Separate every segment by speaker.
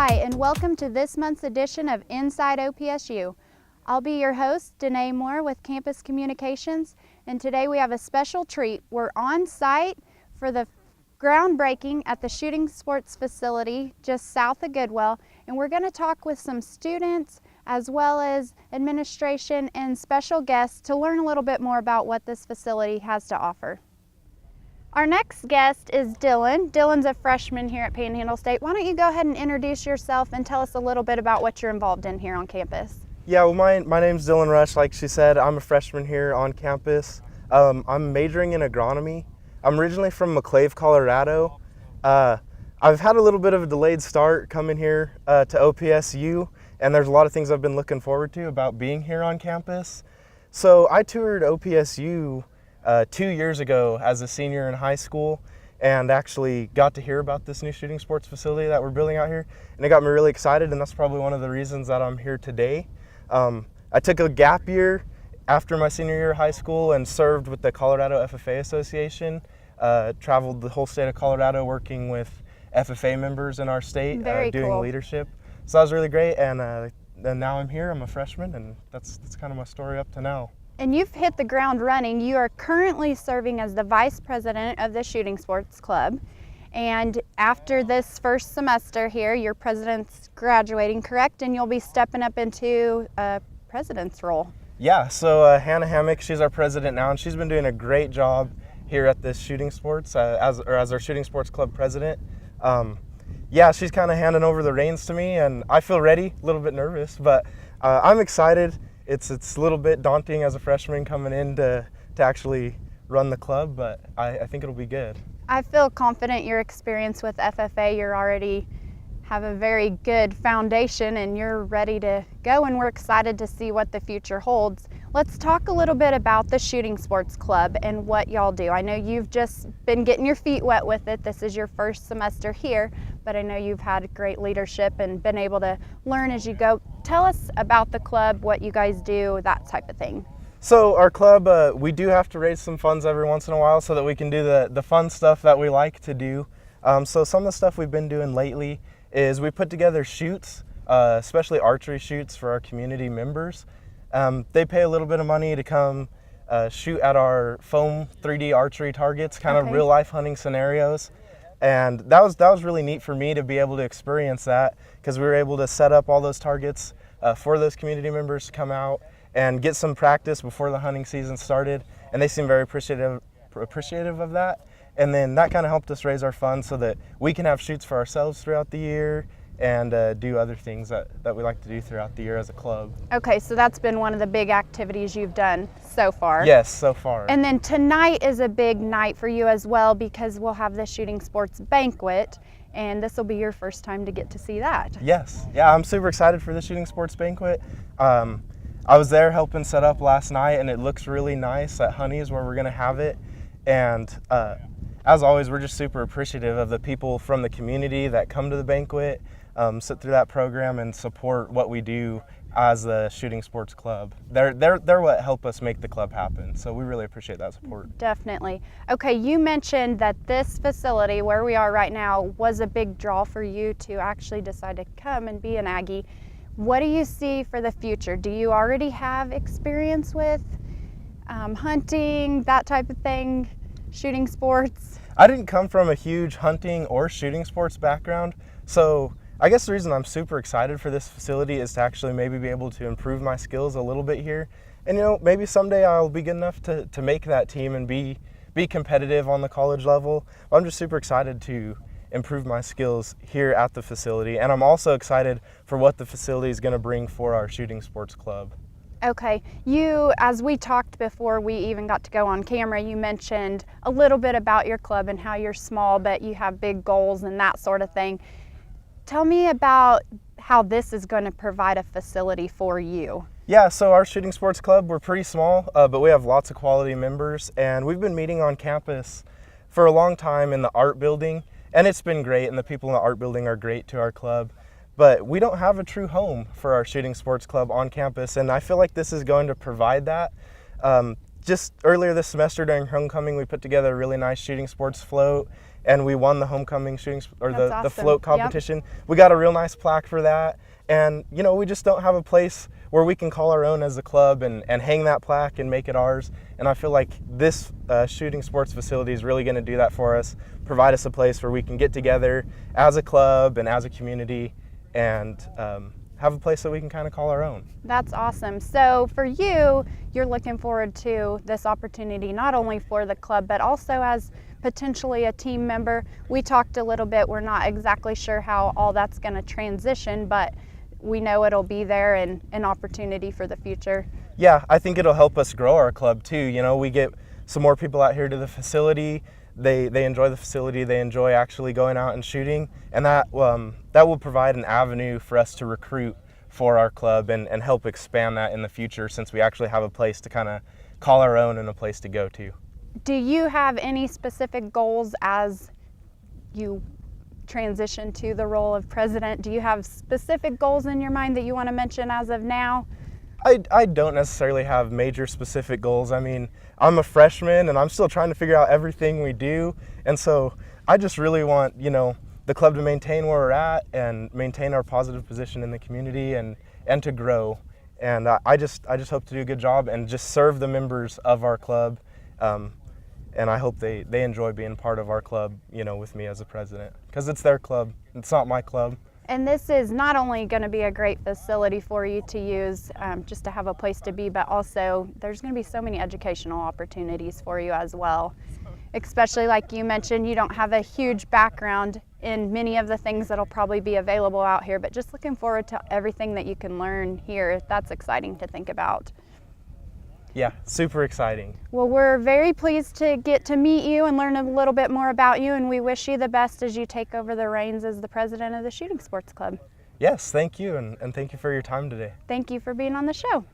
Speaker 1: Hi, and welcome to this month's edition of Inside OPSU. I'll be your host, Danae Moore with Campus Communications, and today we have a special treat. We're on site for the groundbreaking at the shooting sports facility just south of Goodwell, and we're going to talk with some students as well as administration and special guests to learn a little bit more about what this facility has to offer. Our next guest is Dylan. Dylan's a freshman here at Panhandle State. Why don't you go ahead and introduce yourself and tell us a little bit about what you're involved in here on campus?
Speaker 2: Yeah, well, my name's Dylan Rush. Like she said, I'm a freshman here on campus. I'm majoring in agronomy. I'm originally from McClave, Colorado. I've had a little bit of a delayed start coming here to OPSU, and there's a lot of things I've been looking forward to about being here on campus. So I toured OPSU 2 years ago as a senior in high school, and actually got to hear about this new shooting sports facility that we're building out here, and it got me really excited, and that's probably one of the reasons that I'm here today. I took a gap year after my senior year of high school and served with the Colorado FFA Association. Traveled the whole state of Colorado working with FFA members in our state, doing
Speaker 1: cool
Speaker 2: leadership. So that was really great, and now I'm here. I'm a freshman, and that's kind of my story up to now.
Speaker 1: And you've hit the ground running. You are currently serving as the vice president of the Shooting Sports Club. And after this first semester here, your president's graduating, correct? And you'll be stepping up into a president's role.
Speaker 2: Yeah, so Hannah Hammock, she's our president now, and she's been doing a great job here at this shooting sports, as our Shooting Sports Club president. Yeah, she's kind of handing over the reins to me, and I feel ready, a little bit nervous, but I'm excited. It's a little bit daunting as a freshman coming in to actually run the club, but I think it'll be good.
Speaker 1: I feel confident your experience with FFA, you're already have a very good foundation and you're ready to go, and we're excited to see what the future holds. Let's talk a little bit about the Shooting Sports Club and what y'all do. I know you've just been getting your feet wet with it. This is your first semester here, but I know you've had great leadership and been able to learn as you go. Tell us about the club, what you guys do, that type of thing.
Speaker 2: So our club, we do have to raise some funds every once in a while so that we can do the fun stuff that we like to do. So some of the stuff we've been doing lately is we put together shoots, especially archery shoots for our community members. They pay a little bit of money to come shoot at our foam 3D archery targets, kind of real life hunting scenarios. And that was really neat for me to be able to experience that, because we were able to set up all those targets for those community members to come out and get some practice before the hunting season started, and they seem very appreciative of that. And then that kind of helped us raise our funds so that we can have shoots for ourselves throughout the year and do other things that we like to do throughout the year as a club.
Speaker 1: Okay, so that's been one of the big activities you've done so far.
Speaker 2: Yes, so far.
Speaker 1: And then tonight is a big night for you as well, because we'll have the Shooting Sports Banquet, and this will be your first time to get to see that.
Speaker 2: Yes, yeah, I'm super excited for the Shooting Sports Banquet. I was there helping set up last night, and it looks really nice at Honey's where we're gonna have it. And as always, we're just super appreciative of the people from the community that come to the banquet, sit through that program and support what we do as the Shooting Sports Club. They're what help us make the club happen, so we really appreciate that support.
Speaker 1: Definitely. Okay, you mentioned that this facility where we are right now was a big draw for you to actually decide to come and be an Aggie. What do you see for the future? Do you already have experience with hunting, that type of thing, shooting sports?
Speaker 2: I didn't come from a huge hunting or shooting sports background, so I guess the reason I'm super excited for this facility is to actually maybe be able to improve my skills a little bit here. And maybe someday I'll be good enough to make that team and be competitive on the college level. But I'm just super excited to improve my skills here at the facility, and I'm also excited for what the facility is going to bring for our Shooting Sports Club.
Speaker 1: Okay, as we talked before we even got to go on camera, you mentioned a little bit about your club and how you're small but you have big goals and that sort of thing. Tell me about how this is going to provide a facility for you.
Speaker 2: Yeah, so our Shooting Sports Club, we're pretty small, but we have lots of quality members, and we've been meeting on campus for a long time in the art building. And it's been great, and the people in the art building are great to our club. But we don't have a true home for our Shooting Sports Club on campus, and I feel like this is going to provide that. Just earlier this semester during homecoming, we put together a really nice shooting sports float, and we won the homecoming shooting or
Speaker 1: That's
Speaker 2: the
Speaker 1: awesome.
Speaker 2: float
Speaker 1: Yep.
Speaker 2: competition. We got a real nice plaque for that, and you know, we just don't have a place where we can call our own as a club and hang that plaque and make it ours. And I feel like this shooting sports facility is really going to do that for us, provide us a place where we can get together as a club and as a community and have a place that we can kind of call our own.
Speaker 1: That's awesome. So for you, you're looking forward to this opportunity, not only for the club, but also as potentially a team member. We talked a little bit, we're not exactly sure how all that's going to transition, but we know it'll be there and an opportunity for the future.
Speaker 2: Yeah, I think it'll help us grow our club too. You know, we get some more people out here to the facility. They enjoy the facility. They enjoy actually going out and shooting, and that will provide an avenue for us to recruit for our club and help expand that in the future, since we actually have a place to kind of call our own and a place to go to.
Speaker 1: Do you have any specific goals as you transition to the role of president? Do you have specific goals in your mind that you want to mention as of now?
Speaker 2: I don't necessarily have major specific goals. I mean, I'm a freshman and I'm still trying to figure out everything we do. And so I just really want, you know, the club to maintain where we're at and maintain our positive position in the community and to grow. And I just hope to do a good job and just serve the members of our club. And I hope they enjoy being part of our club, you know, with me as a president, because it's their club. It's not my club.
Speaker 1: And this is not only going to be a great facility for you to use just to have a place to be, but also there's going to be so many educational opportunities for you as well. Especially like you mentioned, you don't have a huge background in many of the things that'll probably be available out here, but just looking forward to everything that you can learn here. That's exciting to think about.
Speaker 2: Yeah, super exciting.
Speaker 1: Well, we're very pleased to get to meet you and learn a little bit more about you, and we wish you the best as you take over the reins as the president of the Shooting Sports Club.
Speaker 2: Yes, thank you, and thank you for your time today.
Speaker 1: Thank you for being on the show.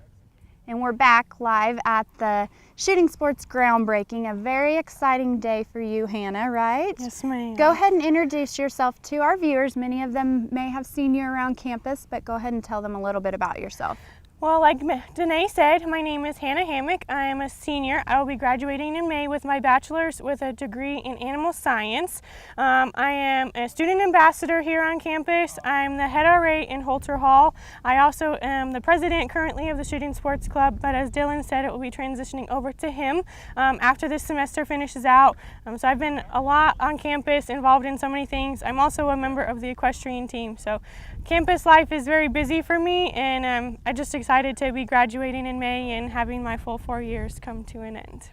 Speaker 1: And we're back live at the Shooting Sports groundbreaking, a very exciting day for you, Hannah, right?
Speaker 3: Yes, ma'am.
Speaker 1: Go ahead and introduce yourself to our viewers. Many of them may have seen you around campus, but go ahead and tell them a little bit about yourself.
Speaker 3: Well, like Danae said, my name is Hannah Hammock. I am a senior. I will be graduating in May with my bachelor's with a degree in animal science. I am a student ambassador here on campus. I'm the head RA in Holter Hall. I also am the president currently of the Shooting Sports Club, but as Dylan said, it will be transitioning over to him after this semester finishes out. So I've been a lot on campus, involved in so many things. I'm also a member of the equestrian team. So campus life is very busy for me, and I'm just excited to be graduating in May and having my full 4 years come to an end.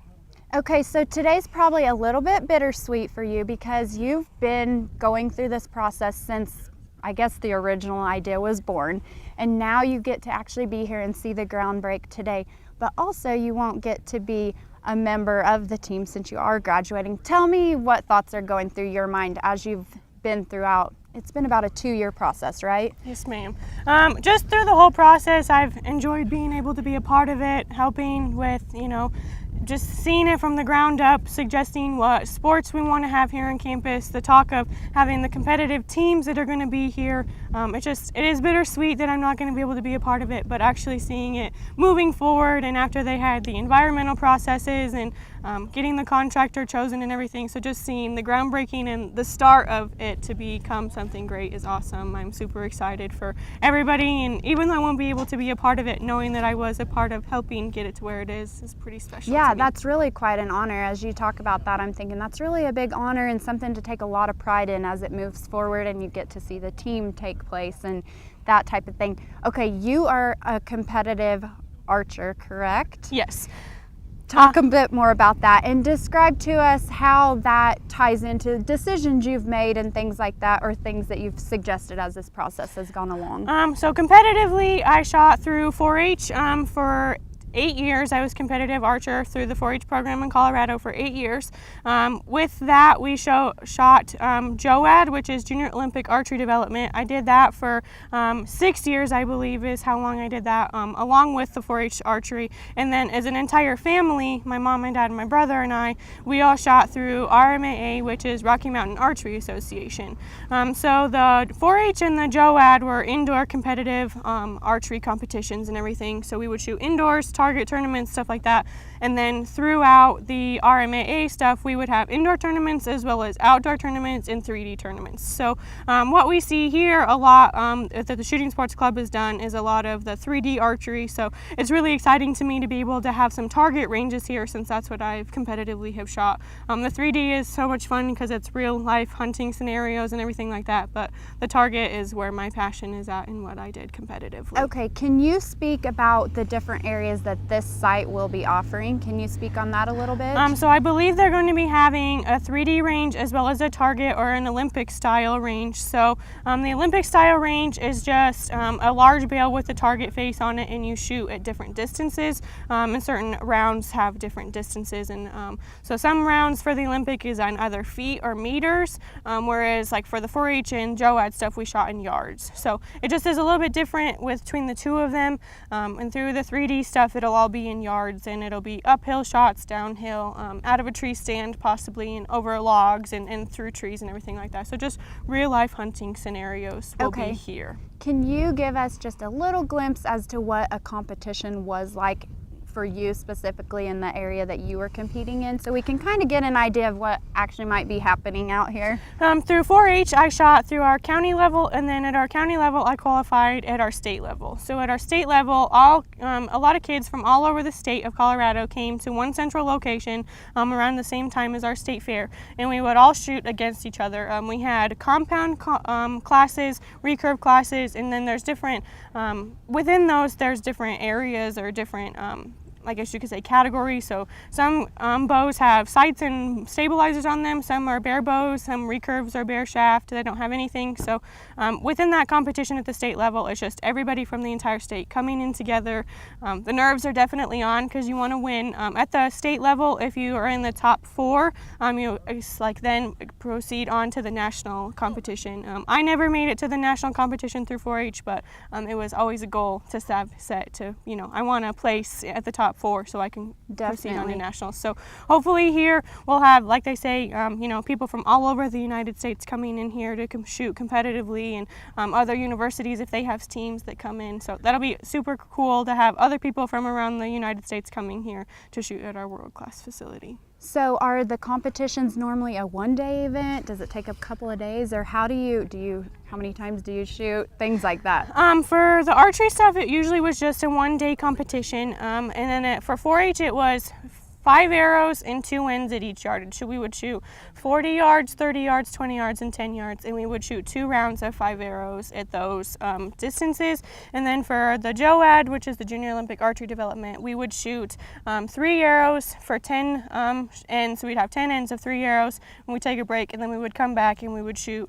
Speaker 1: Okay, so today's probably a little bit bittersweet for you because you've been going through this process since, I guess, the original idea was born, and now you get to actually be here and see the groundbreak today, but also you won't get to be a member of the team since you are graduating. Tell me what thoughts are going through your mind as you've been throughout. It's been about a 2-year process, right?
Speaker 3: Yes, ma'am. Just through the whole process, I've enjoyed being able to be a part of it, helping with, just seeing it from the ground up, suggesting what sports we want to have here on campus, the talk of having the competitive teams that are going to be here. It is bittersweet that I'm not going to be able to be a part of it, but actually seeing it moving forward, and after they had the environmental processes and getting the contractor chosen and everything, so just seeing the groundbreaking and the start of it to become something great is awesome. I'm super excited for everybody, and even though I won't be able to be a part of it, knowing that I was a part of helping get it to where it is pretty special.
Speaker 1: Yeah,
Speaker 3: to me.
Speaker 1: that's really quite an honor. As you talk about that, I'm thinking that's really a big honor and something to take a lot of pride in as it moves forward and you get to see the team take place and that type of thing. Okay, you are a competitive archer, correct?
Speaker 3: Yes.
Speaker 1: Talk a bit more about that and describe to us how that ties into decisions you've made and things like that, or things that you've suggested as this process has gone along.
Speaker 3: So competitively, I shot through 4-H for 8 years. I was competitive archer through the 4-H program in Colorado for 8 years. With that, we shot JOAD, which is Junior Olympic Archery Development. I did that for 6 years, I believe is how long I did that, along with the 4-H archery. And then as an entire family, my mom, my dad, and my brother and I, we all shot through RMAA, which is Rocky Mountain Archery Association. So the 4-H and the JOAD were indoor competitive archery competitions and everything. So we would shoot indoors, target tournaments, stuff like that. And then throughout the RMAA stuff, we would have indoor tournaments as well as outdoor tournaments and 3D tournaments. So what we see here a lot that the Shooting Sports Club has done is a lot of the 3D archery. So it's really exciting to me to be able to have some target ranges here, since that's what I've competitively have shot. The 3D is so much fun because it's real life hunting scenarios and everything like that, but the target is where my passion is at and what I did competitively.
Speaker 1: Okay, can you speak about the different areas that this site will be offering? Can you speak on that a little bit?
Speaker 3: So I believe they're going to be having a 3D range as well as a target or an Olympic style range. So the Olympic style range is just a large bale with a target face on it, and you shoot at different distances, and certain rounds have different distances. And so some rounds for the Olympic is on either feet or meters, whereas like for the 4-H and JOAD stuff we shot in yards. So it just is a little bit different between the two of them, and through the 3D stuff it'll all be in yards, and it'll be uphill shots, downhill, out of a tree stand possibly, and over logs and through trees and everything like that. So just real life hunting scenarios will be here.
Speaker 1: Can you give us just a little glimpse as to what a competition was like for you specifically in the area that you were competing in, so we can kind of get an idea of what actually might be happening out here?
Speaker 3: Through 4-H, I shot through our county level, and then at our county level, I qualified at our state level. So at our state level, a lot of kids from all over the state of Colorado came to one central location around the same time as our state fair, and we would all shoot against each other. We had compound classes, recurve classes, and then there's different, within those, there's different areas or different I guess you could say categories. So some bows have sights and stabilizers on them, some are bare bows, some recurves are bare shaft, they don't have anything. So within that competition at the state level, it's just everybody from the entire state coming in together. The nerves are definitely on because you want to win. At the state level, if you are in the top 4, you then proceed on to the national competition. I never made it to the national competition through 4-H, but it was always a goal to set to, I want to place at the top 4 so I can proceed on to nationals. So hopefully here we'll have, like they say, people from all over the United States coming in here to shoot competitively, and other universities if they have teams that come in. So that'll be super cool to have other people from around the United States coming here to shoot at our world-class facility.
Speaker 1: So are the competitions normally a one-day event? Does it take a couple of days, or how many times do you shoot? Things like that.
Speaker 3: For the archery stuff, it usually was just a one-day competition, and then for 4-H it was 5 arrows and 2 ends at each yardage. So we would shoot 40 yards, 30 yards, 20 yards, and 10 yards, and we would shoot 2 rounds of 5 arrows at those distances. And then for the JOAD, which is the Junior Olympic Archery Development, we would shoot 3 arrows for 10 ends. So we'd have 10 ends of 3 arrows, and we'd take a break, and then we would come back and we would shoot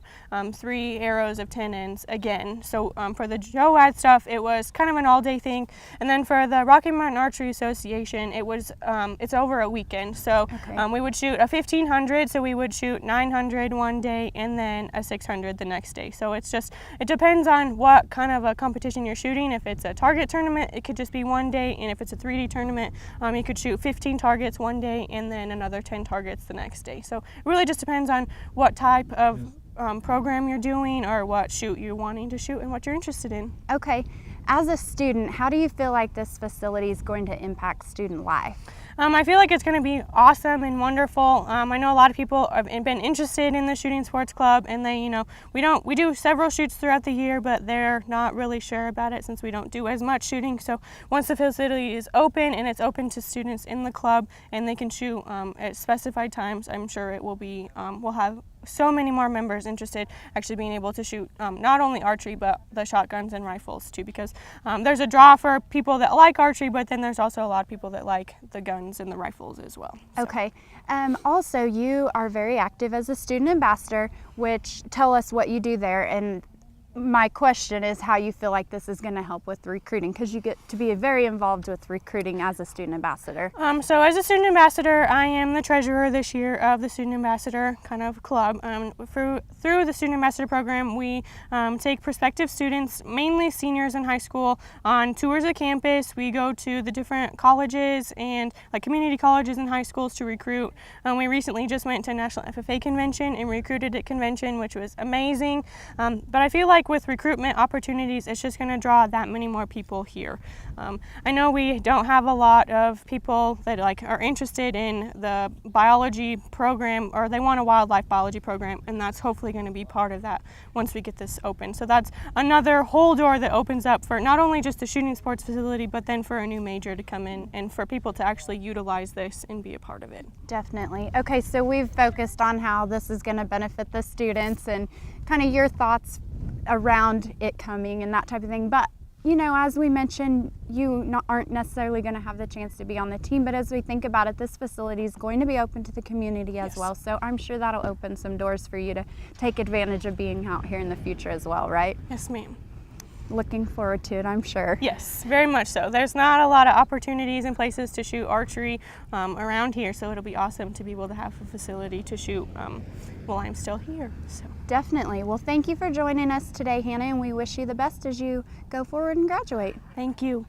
Speaker 3: 3 arrows of 10 ends again. So for the JOAD stuff, it was kind of an all-day thing. And then for the Rocky Mountain Archery Association, it was it's over a weekend. So we would shoot a 1500, so we would shoot 900 one day and then a 600 the next day. So it depends on what kind of a competition you're shooting. If it's a target tournament, it could just be one day, and if it's a 3D tournament, you could shoot 15 targets one day and then another 10 targets the next day. So it really just depends on what type of program you're doing or what shoot you're wanting to shoot and what you're interested in.
Speaker 1: Okay, as a student, how do you feel like this facility is going to impact student life?
Speaker 3: I feel like it's going to be awesome and wonderful. I know a lot of people have been interested in the Shooting Sports Club, and they, we do several shoots throughout the year, but they're not really sure about it since we don't do as much shooting. So once the facility is open and it's open to students in the club and they can shoot at specified times, I'm sure it will be, we'll have so many more members interested actually being able to shoot not only archery but the shotguns and rifles too, because there's a draw for people that like archery, but then there's also a lot of people that like the guns and the rifles as well. So.
Speaker 1: Okay. Also, you are very active as a student ambassador, which tell us what you do there, and my question is how you feel like this is going to help with recruiting, because you get to be very involved with recruiting as a student ambassador.
Speaker 3: So as a student ambassador, I am the treasurer this year of the Student Ambassador kind of club. Through the Student Ambassador program, we take prospective students, mainly seniors in high school, on tours of campus. We go to the different colleges and like community colleges and high schools to recruit. We recently just went to National FFA Convention and recruited at convention, which was amazing. But I feel like think with recruitment opportunities, it's just going to draw that many more people here. I know we don't have a lot of people that are interested in the biology program, or they want a wildlife biology program, and that's hopefully going to be part of that once we get this open. So that's another whole door that opens up for not only just the shooting sports facility, but then for a new major to come in and for people to actually utilize this and be a part of it.
Speaker 1: Definitely. Okay, so we've focused on how this is going to benefit the students and kind of your thoughts around it coming and that type of thing. But as we mentioned, aren't necessarily going to have the chance to be on the team, but as we think about it, this facility is going to be open to the community as well. So I'm sure that'll open some doors for you to take advantage of being out here in the future as well, right?
Speaker 3: Yes, ma'am.
Speaker 1: Looking forward to it, I'm sure.
Speaker 3: Yes, very much so. There's not a lot of opportunities and places to shoot archery around here, so it'll be awesome to be able to have a facility to shoot while I'm still here. So.
Speaker 1: Definitely. Well, thank you for joining us today, Hannah, and we wish you the best as you go forward and graduate.
Speaker 3: Thank you.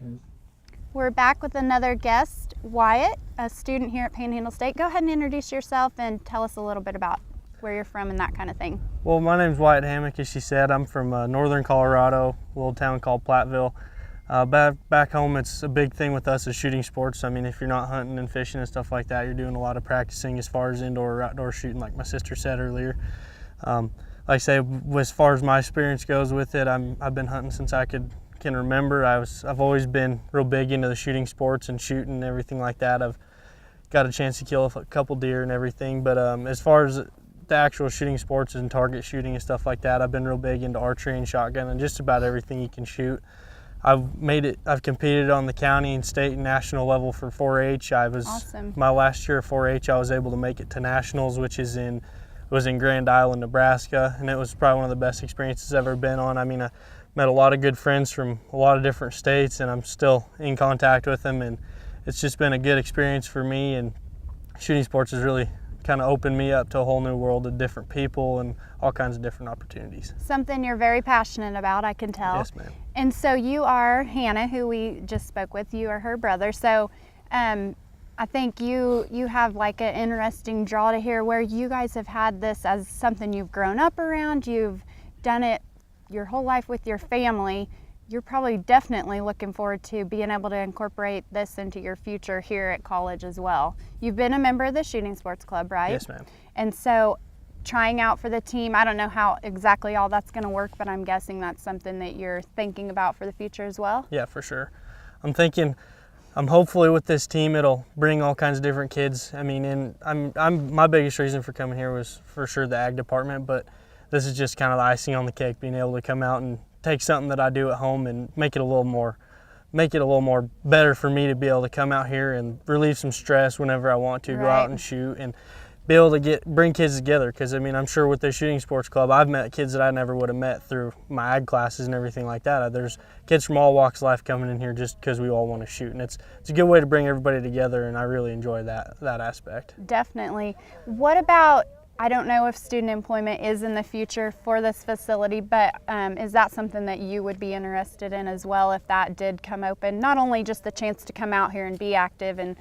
Speaker 1: We're back with another guest, Wyatt, a student here at Panhandle State. Go ahead and introduce yourself and tell us a little bit about where you're from and that kind of thing.
Speaker 4: Well, my name's Wyatt Hammock, as she said. I'm from northern Colorado, a little town called Platteville. Back home, it's a big thing with us is shooting sports. I mean, if you're not hunting and fishing and stuff like that, you're doing a lot of practicing as far as indoor or outdoor shooting, like my sister said earlier. Like I say, as far as my experience goes with it, I've been hunting since I can remember. I've always been real big into the shooting sports and shooting and everything like that. I've got a chance to kill a couple deer and everything, but as far as the actual shooting sports and target shooting and stuff like that, I've been real big into archery and shotgun and just about everything you can shoot. I've competed on the county and state and national level for 4-H.
Speaker 1: Awesome.
Speaker 4: My last year of 4-H, I was able to make it to nationals, which was in Grand Island, Nebraska, and it was probably one of the best experiences I've ever been on. I mean, I met a lot of good friends from a lot of different states, and I'm still in contact with them, and it's just been a good experience for me, and shooting sports has really kind of opened me up to a whole new world of different people and all kinds of different opportunities.
Speaker 1: Something you're very passionate about, I can tell.
Speaker 4: Yes, ma'am.
Speaker 1: And so you are Hannah, who we just spoke with. You are her brother. So I think you have like an interesting draw to here where you guys have had this as something you've grown up around. You've done it your whole life with your family. You're probably definitely looking forward to being able to incorporate this into your future here at college as well. You've been a member of the Shooting Sports Club, right?
Speaker 4: Yes, ma'am.
Speaker 1: And so trying out for the team, I don't know how exactly all that's going to work, but I'm guessing that's something that you're thinking about for the future as well?
Speaker 4: Yeah, for sure. I'm hopefully with this team, it'll bring all kinds of different kids. I mean, and my biggest reason for coming here was for sure the ag department, but this is just kind of the icing on the cake, being able to come out and take something that I do at home and make it a little more better for me to be able to come out here and relieve some stress whenever I want to, go out and shoot and be able to bring kids together. Because I mean, I'm sure with the Shooting Sports Club, I've met kids that I never would have met through my ag classes and everything like that. There's kids from all walks of life coming in here just because we all want to shoot, and it's a good way to bring everybody together, and I really enjoy that aspect.
Speaker 1: Definitely. What about, I don't know if student employment is in the future for this facility, but is that something that you would be interested in as well if that did come open? Not only just the chance to come out here and be active and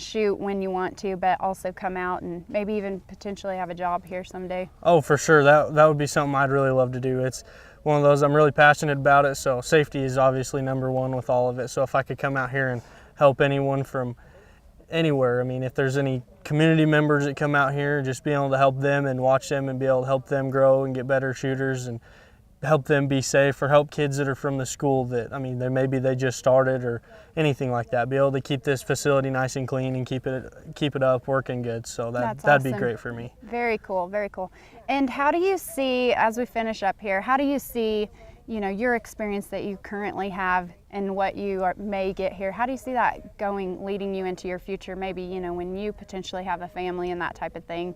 Speaker 1: shoot when you want to, but also come out and maybe even potentially have a job here someday.
Speaker 4: Oh, for sure. That would be something I'd really love to do. It's one of those, I'm really passionate about it, so safety is obviously number one with all of it. So if I could come out here and help anyone from anywhere, I mean, if there's any community members that come out here, just being able to help them and watch them and be able to help them grow and get better shooters and help them be safe, or help kids that are from the school that, I mean, maybe they just started or anything like that, be able to keep this facility nice and clean and keep it up working good. So that'd be great for me.
Speaker 1: Very cool, very cool. And how do you see, as we finish up here, how do you see, your experience that you currently have and what you may get here, how do you see that leading you into your future, maybe, when you potentially have a family and that type of thing?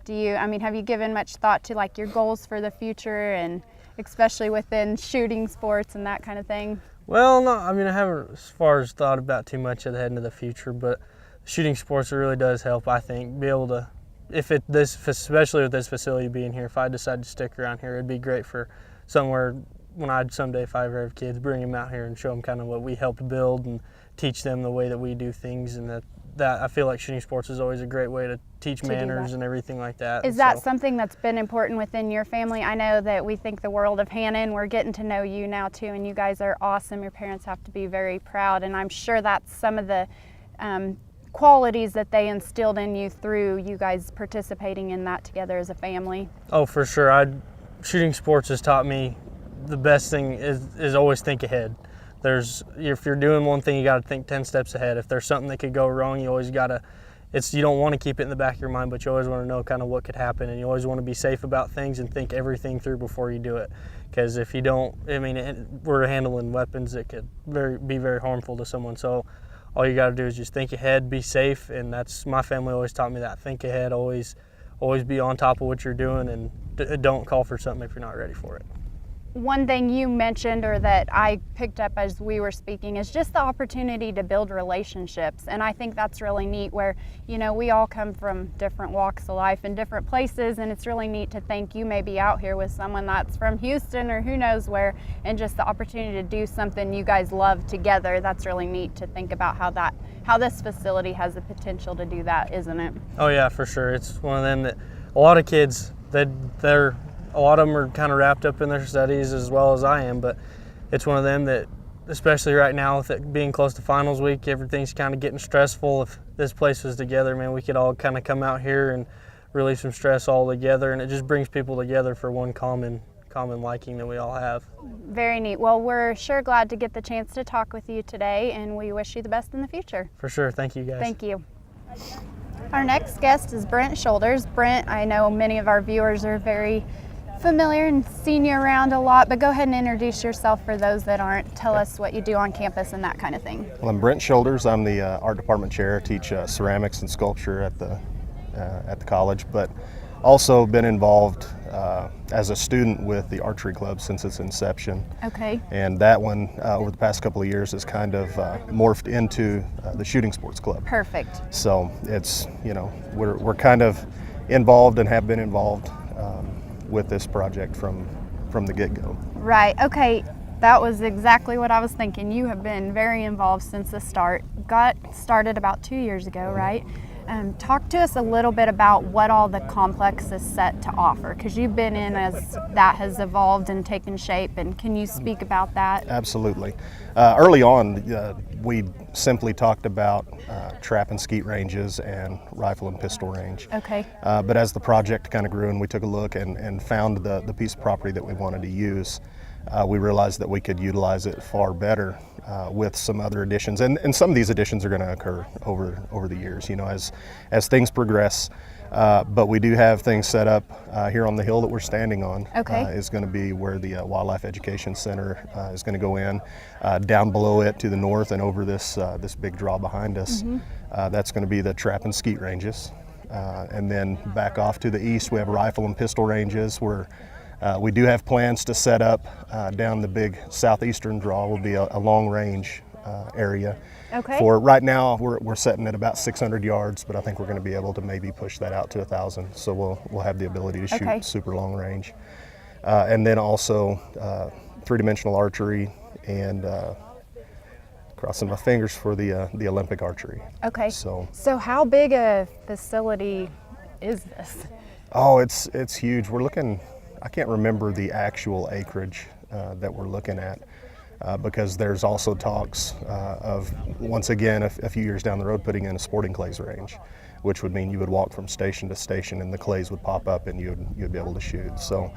Speaker 1: Have you given much thought to like your goals for the future, and especially within shooting sports and that kind of thing?
Speaker 4: Well, no, I haven't as far as thought about too much ahead into the future, but shooting sports really does help, I think, be able to, especially with this facility being here, if I decide to stick around here, it'd be great for somewhere when I someday, if I ever have kids, bring them out here and show them kind of what we helped build and teach them the way that we do things, and that I feel like shooting sports is always a great way to teach manners and everything like that.
Speaker 1: Is that something that's been important within your family? I know that we think the world of Hannah, and we're getting to know you now too, and you guys are awesome. Your parents have to be very proud, and I'm sure that's some of the qualities that they instilled in you through you guys participating in that together as a family.
Speaker 4: Oh, for sure. Shooting sports has taught me the best thing is always think ahead. If you're doing one thing, you got to think 10 steps ahead. If there's something that could go wrong, you always got to, you don't want to keep it in the back of your mind, but you always want to know kind of what could happen, and you always want to be safe about things and think everything through before you do it. Because if you don't, we're handling weapons that could be very harmful to someone. So all you got to do is just think ahead, be safe, and that's, my family always taught me that. Think ahead, always be on top of what you're doing, and don't call for something if you're not ready for it.
Speaker 1: One thing you mentioned, or that I picked up as we were speaking, is just the opportunity to build relationships. And I think that's really neat, where, we all come from different walks of life and different places, and it's really neat to think you may be out here with someone that's from Houston or who knows where, and just the opportunity to do something you guys love together. That's really neat to think about how this facility has the potential to do that, isn't it?
Speaker 4: Oh yeah, for sure. It's one of them that a lot of kids, a lot of them are kind of wrapped up in their studies as well as I am, but it's one of them that, especially right now with it being close to finals week, everything's kind of getting stressful. If this place was together, man, we could all kind of come out here and relieve some stress all together, and it just brings people together for one common liking that we all have.
Speaker 1: Very neat. Well, we're sure glad to get the chance to talk with you today, and we wish you the best in the future.
Speaker 4: For sure. Thank you, guys.
Speaker 1: Thank you. Our next guest is Brent Shoulders. Brent, I know many of our viewers are very familiar and seen you around a lot, but go ahead and introduce yourself for those that aren't. Tell us what you do on campus and that kind of thing.
Speaker 5: Well, I'm Brent Shoulders. I'm the art department chair. I teach ceramics and sculpture at the college, but also been involved as a student with the archery club since its inception.
Speaker 1: Okay.
Speaker 5: And that one, over the past couple of years, has kind of morphed into the shooting sports club.
Speaker 1: Perfect.
Speaker 5: So it's, we're kind of involved and have been involved with this project from the get-go.
Speaker 1: Right. Okay. That was exactly what I was thinking. You have been very involved since the start. Got started about 2 years ago, right? Talk to us a little bit about what all the complex is set to offer, because you've been in as that has evolved and taken shape, and can you speak about that?
Speaker 5: Absolutely. Early on, we simply talked about trap and skeet ranges and rifle and pistol range.
Speaker 1: Okay.
Speaker 5: But as the project kind of grew and we took a look and found the piece of property that we wanted to use, we realized that we could utilize it far better with some other additions, and some of these additions are going to occur over the years, as things progress. But we do have things set up here on the hill that we're standing on.
Speaker 1: Okay.
Speaker 5: Is going to be where the Wildlife Education Center is going to go in. Down below it to the north and over this big draw behind us, that's going to be the trap and skeet ranges. And then back off to the east, we have rifle and pistol ranges where we do have plans to set up down the big southeastern draw. Will be a long range area.
Speaker 1: Okay.
Speaker 5: For right now, we're setting at about 600 yards, but I think we're going to be able to maybe push that out to 1,000. So we'll have the ability to shoot super long range, and then also three-dimensional archery and crossing my fingers for the Olympic archery.
Speaker 1: Okay.
Speaker 5: So
Speaker 1: how big a facility is this?
Speaker 5: Oh, it's huge. We're looking. I can't remember the actual acreage that we're looking at. Because there's also talks of, once again, a few years down the road, putting in a sporting clays range, which would mean you would walk from station to station and the clays would pop up and you'd be able to shoot. So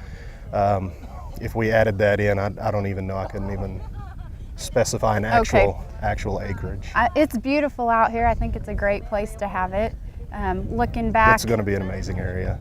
Speaker 5: if we added that in, I don't even know, I couldn't even specify an actual acreage.
Speaker 1: It's beautiful out here. I think it's a great place to have it. Looking back,
Speaker 5: it's going to be an amazing area.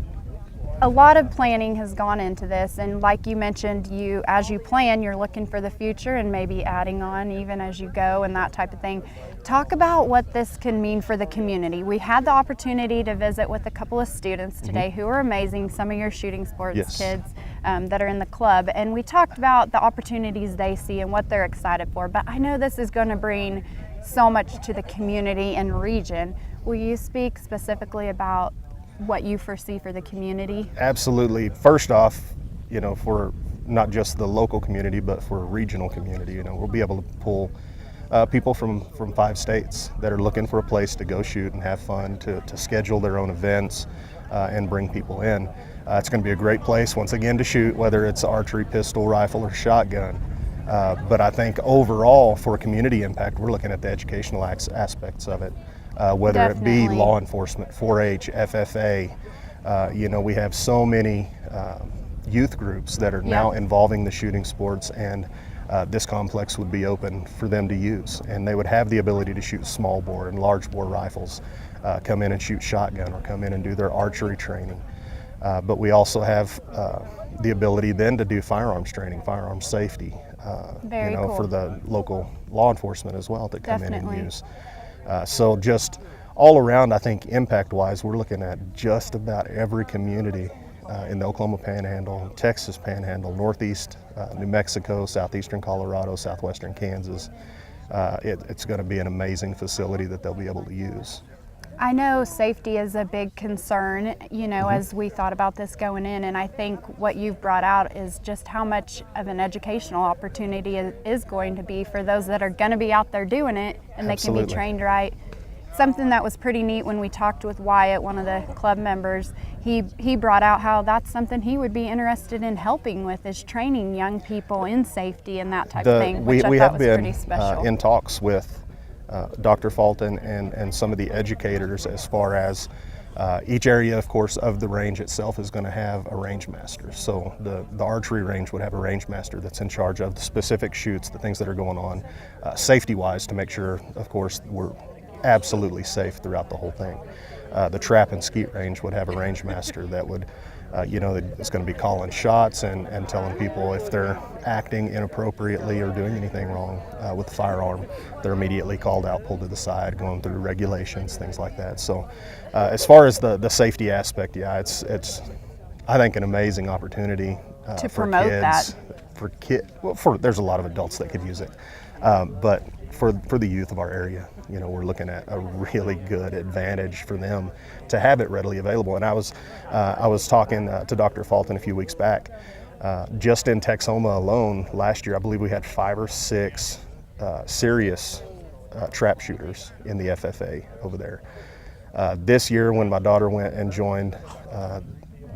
Speaker 1: A lot of planning has gone into this, and like you mentioned, as you plan, you're looking for the future and maybe adding on even as you go and that type of thing. Talk about what this can mean for the community. We had the opportunity to visit with a couple of students today who are amazing, some of your shooting sports kids that are in the club, and we talked about the opportunities they see and what they're excited for, but I know this is going to bring so much to the community and region. Will you speak specifically about what you foresee for the community?
Speaker 5: Absolutely. First off, for not just the local community, but for a regional community. You know, we'll be able to pull people from 5 states that are looking for a place to go shoot and have fun, to schedule their own events and bring people in. It's going to be a great place, once again, to shoot, whether it's archery, pistol, rifle, or shotgun. But I think overall, for community impact, we're looking at the educational aspects of it, whether it be
Speaker 1: Definitely.
Speaker 5: law enforcement, 4-H, FFA. You know, we have so many youth groups that are now involving the shooting sports, and this complex would be open for them to use, and they would have the ability to shoot small bore and large bore rifles, come in and shoot shotgun, or come in and do their archery training. But we also have the ability then to do firearms training, firearms safety,
Speaker 1: Very
Speaker 5: you know,
Speaker 1: cool.
Speaker 5: for the local law enforcement as well to come in
Speaker 1: Definitely.
Speaker 5: and use. So just all around, I think impact-wise, we're looking at just about every community in the Oklahoma Panhandle, Texas Panhandle, Northeast New Mexico, Southeastern Colorado, Southwestern Kansas. It's going to be an amazing facility that they'll be able to use.
Speaker 1: I know safety is a big concern, you know, as we thought about this going in, and I think what you've brought out is just how much of an educational opportunity it is going to be for those that are going to be out there doing it, and they can be
Speaker 5: Absolutely.
Speaker 1: trained right. Something that was pretty neat when we talked with Wyatt, one of the club members, he brought out how that's something he would be interested in helping with, is training young people in safety and that type of thing, which
Speaker 5: we
Speaker 1: I thought
Speaker 5: have
Speaker 1: was
Speaker 5: been
Speaker 1: pretty special.
Speaker 5: in talks with Dr. Fulton and some of the educators, as far as each area, of course, of the range itself is going to have a range master. So the archery range would have a range master that's in charge of the specific shoots, the things that are going on, safety-wise, to make sure, of course, we're absolutely safe throughout the whole thing. The trap and skeet range would have a range master that would, you know, it's going to be calling shots and telling people if they're acting inappropriately or doing anything wrong with the firearm. They're immediately called out, pulled to the side, going through regulations, things like that. So as far as the safety aspect, yeah, it's I think an amazing opportunity
Speaker 1: To
Speaker 5: for
Speaker 1: promote
Speaker 5: kids.
Speaker 1: that.
Speaker 5: There's a lot of adults that could use it, but for the youth of our area, you know, we're looking at a really good advantage for them to have it readily available. And I was talking to Dr. Fulton a few weeks back. Just in Texoma alone, last year, I believe we had 5 or 6 serious trap shooters in the FFA over there. This year, when my daughter went and joined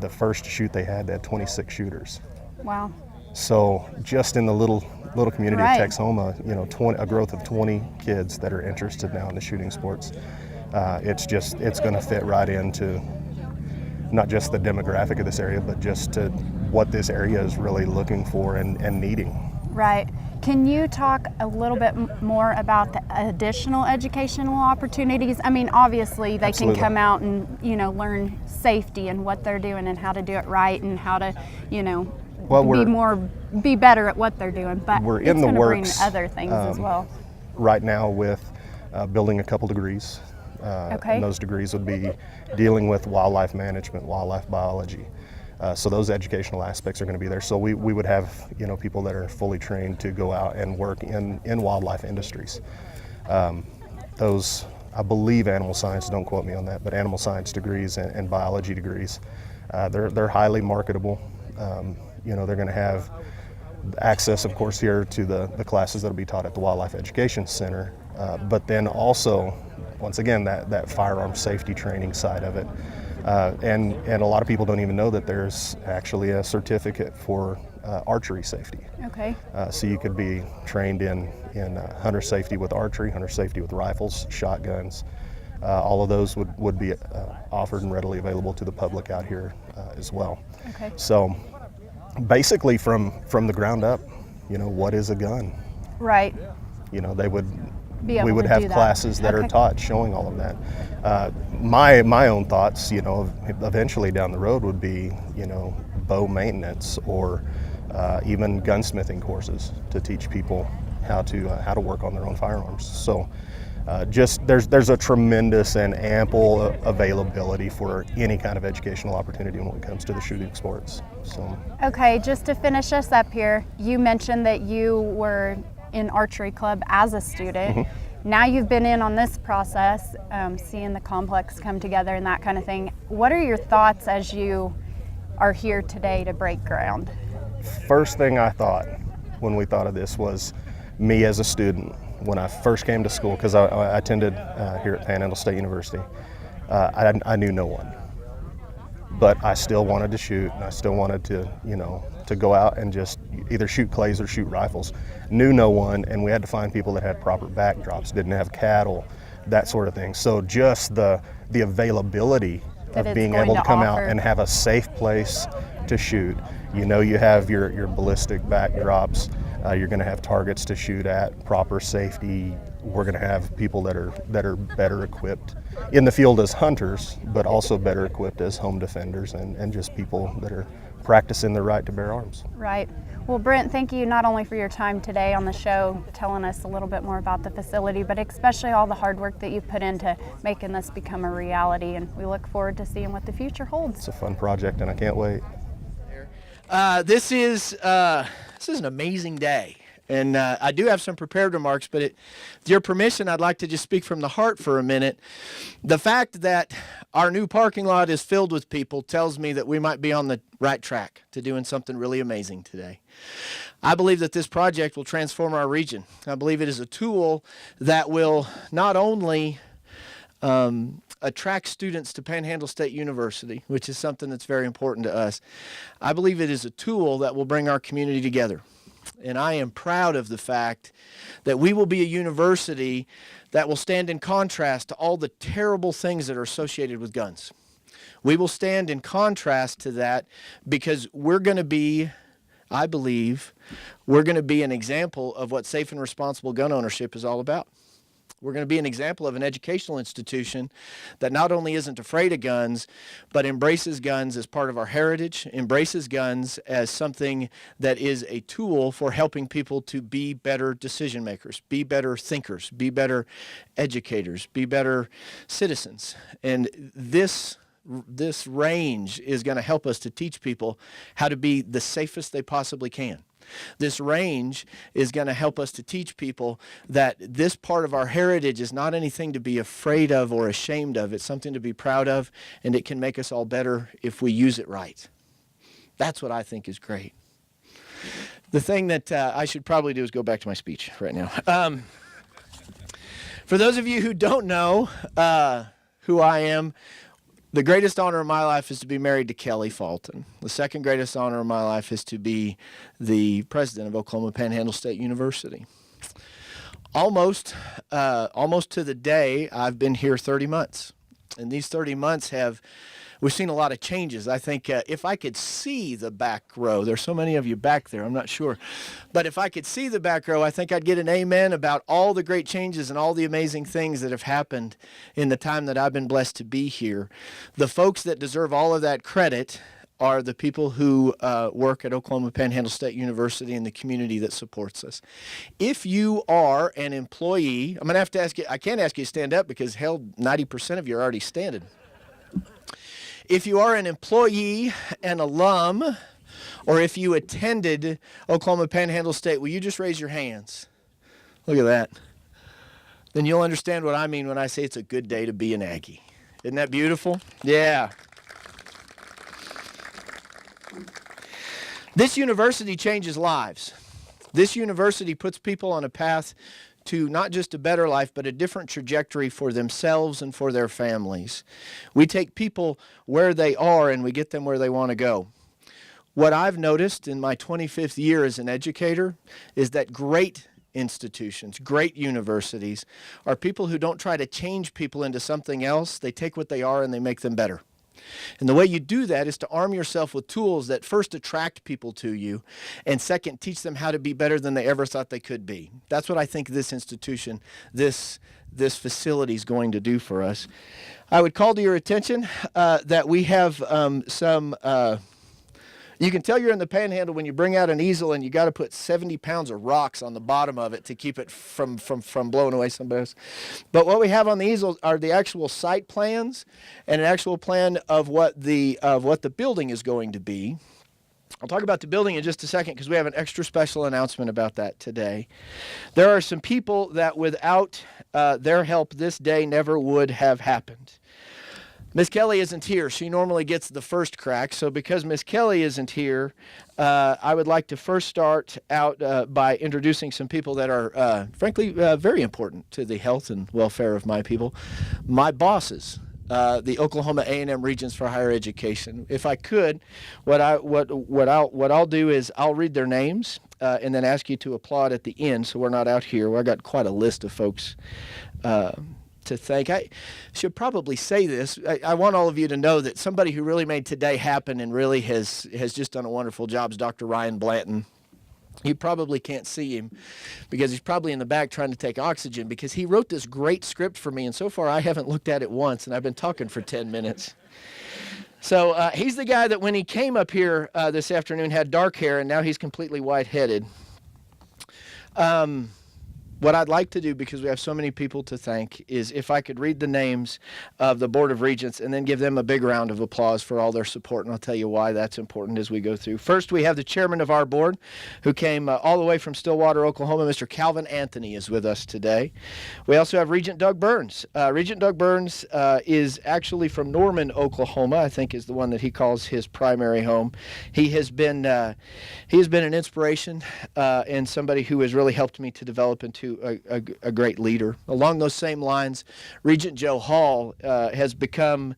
Speaker 5: the first shoot they had 26 shooters.
Speaker 1: Wow.
Speaker 5: So just in the little community
Speaker 1: Right.
Speaker 5: of Texoma, you know, a growth of 20 kids that are interested now in the shooting sports. It's going to fit right into not just the demographic of this area, but just to what this area is really looking for and needing.
Speaker 1: Right. Can you talk a little bit more about the additional educational opportunities? I mean, obviously they
Speaker 5: Absolutely.
Speaker 1: can come out and, you know, learn safety and what they're doing and how to do it right and how to, you know,
Speaker 5: Well,
Speaker 1: be better at what they're doing. But
Speaker 5: we're
Speaker 1: it's
Speaker 5: in the
Speaker 1: gonna
Speaker 5: works,
Speaker 1: bring other things as well.
Speaker 5: right now with building a couple degrees.
Speaker 1: Okay.
Speaker 5: And those degrees would be dealing with wildlife management, wildlife biology. So those educational aspects are going to be there. So we would have, you know, people that are fully trained to go out and work in wildlife industries. Those, I believe, animal science, don't quote me on that, but animal science degrees and biology degrees, they're highly marketable. You know, they're going to have access, of course, here to the classes that will be taught at the Wildlife Education Center, but then also, once again, that firearm safety training side of it. And a lot of people don't even know that there's actually a certificate for archery safety.
Speaker 1: Okay.
Speaker 5: So you could be trained in hunter safety with archery, hunter safety with rifles, shotguns. All of those would be offered and readily available to the public out here as well.
Speaker 1: Okay.
Speaker 5: So basically from the ground up, you know, what is a gun?
Speaker 1: Right.
Speaker 5: You know,
Speaker 1: Be able
Speaker 5: we would
Speaker 1: to
Speaker 5: have
Speaker 1: do that.
Speaker 5: classes that
Speaker 1: Okay.
Speaker 5: are taught showing all of that. My own thoughts, you know, eventually down the road would be, you know, bow maintenance or even gunsmithing courses to teach people how to work on their own firearms. So just there's a tremendous and ample availability for any kind of educational opportunity when it comes to the shooting sports. So
Speaker 1: Okay, just to finish us up here, you mentioned that you were in archery club as a student.
Speaker 5: Mm-hmm.
Speaker 1: Now you've been in on this process, seeing the complex come together and that kind of thing. What are your thoughts as you are here today to break ground?
Speaker 5: First thing I thought when we thought of this was me as a student. When I first came to school, because I attended here at Panhandle State University, I knew no one. But I still wanted to shoot, and I still wanted to, to go out and just either shoot clays or shoot rifles. Knew no one, and we had to find people that had proper backdrops, didn't have cattle, that sort of thing. So just the availability of being able to come out and have a safe place to shoot. You have your ballistic backdrops. You're going to have targets to shoot at, proper safety. We're going to have people that are better equipped in the field as hunters, but also better equipped as home defenders and just people that are practicing their right to bear arms.
Speaker 1: Right. Well, Brent, thank you not only for your time today on the show, telling us a little bit more about the facility, but especially all the hard work that you've put into making this become a reality. And we look forward to seeing what the future holds.
Speaker 5: It's a fun project, and I can't wait.
Speaker 6: This is an amazing day, and I do have some prepared remarks, but with your permission, I'd like to just speak from the heart for a minute. The fact that our new parking lot is filled with people tells me that we might be on the right track to doing something really amazing today. I believe that this project will transform our region. I believe it is a tool that will not only attract students to Panhandle State University, which is something that's very important to us. I believe it is a tool that will bring our community together. And I am proud of the fact that we will be a university that will stand in contrast to all the terrible things that are associated with guns. We will stand in contrast to that because we're going to be, I believe, we're going to be an example of what safe and responsible gun ownership is all about. We're going to be an example of an educational institution that not only isn't afraid of guns, but embraces guns as part of our heritage, embraces guns as something that is a tool for helping people to be better decision makers, be better thinkers, be better educators, be better citizens. And this range is going to help us to teach people how to be the safest they possibly can. This range is going to help us to teach people that this part of our heritage is not anything to be afraid of or ashamed of. It's something to be proud of, and it can make us all better if we use it right. That's what I think is great. The thing that I should probably do is go back to my speech right now. For those of you who don't know who I am, the greatest honor of my life is to be married to Kelly Fulton. The second greatest honor of my life is to be the president of Oklahoma Panhandle State University. Almost to the day, I've been here 30 months. And these 30 months we've seen a lot of changes. I think if I could see the back row, there's so many of you back there, I'm not sure. But if I could see the back row, I think I'd get an amen about all the great changes and all the amazing things that have happened in the time that I've been blessed to be here. The folks that deserve all of that credit are the people who work at Oklahoma Panhandle State University and the community that supports us. If you are an employee, I'm going to have to ask you, I can't ask you to stand up because hell, 90% of you are already standing. If you are an employee, an alum, or if you attended Oklahoma Panhandle State, will you just raise your hands? Look at that. Then you'll understand what I mean when I say it's a good day to be an Aggie. Isn't that beautiful? Yeah. This university changes lives. This university puts people on a path to not just a better life, but a different trajectory for themselves and for their families. We take people where they are and we get them where they want to go. What I've noticed in my 25th year as an educator is that great institutions, great universities, are people who don't try to change people into something else. They take what they are and they make them better. And the way you do that is to arm yourself with tools that first attract people to you and second teach them how to be better than they ever thought they could be. That's what I think this institution, this facility is going to do for us. I would call to your attention that we have you can tell you're in the Panhandle when you bring out an easel and you got to put 70 pounds of rocks on the bottom of it to keep it from blowing away somebody else. But what we have on the easel are the actual site plans and an actual plan of what the building is going to be. I'll talk about the building in just a second because we have an extra special announcement about that today. There are some people that without their help this day never would have happened. Miss Kelly isn't here. She normally gets the first crack. So because Miss Kelly isn't here, I would like to first start out by introducing some people that are, frankly, very important to the health and welfare of my people. My bosses, the Oklahoma A&M Regents for Higher Education. If I could, what I'll do is I'll read their names and then ask you to applaud at the end, so we're not out here. Well, I got quite a list of folks to thank. I should probably say this. I want all of you to know that somebody who really made today happen and really has just done a wonderful job is Dr. Ryan Blanton. You probably can't see him because he's probably in the back trying to take oxygen, because he wrote this great script for me, and so far I haven't looked at it once, and I've been talking for 10 minutes. So he's the guy that when he came up here this afternoon had dark hair, and now he's completely white-headed. What I'd like to do, because we have so many people to thank, is if I could read the names of the Board of Regents and then give them a big round of applause for all their support, and I'll tell you why that's important as we go through. First, we have the chairman of our board, who came all the way from Stillwater, Oklahoma. Mr. Calvin Anthony is with us today. We also have Regent Doug Burns. Regent Doug Burns is actually from Norman, Oklahoma, I think is the one that he calls his primary home. He has been an inspiration and somebody who has really helped me to develop into a great leader. Along those same lines, Regent Joe Hall has become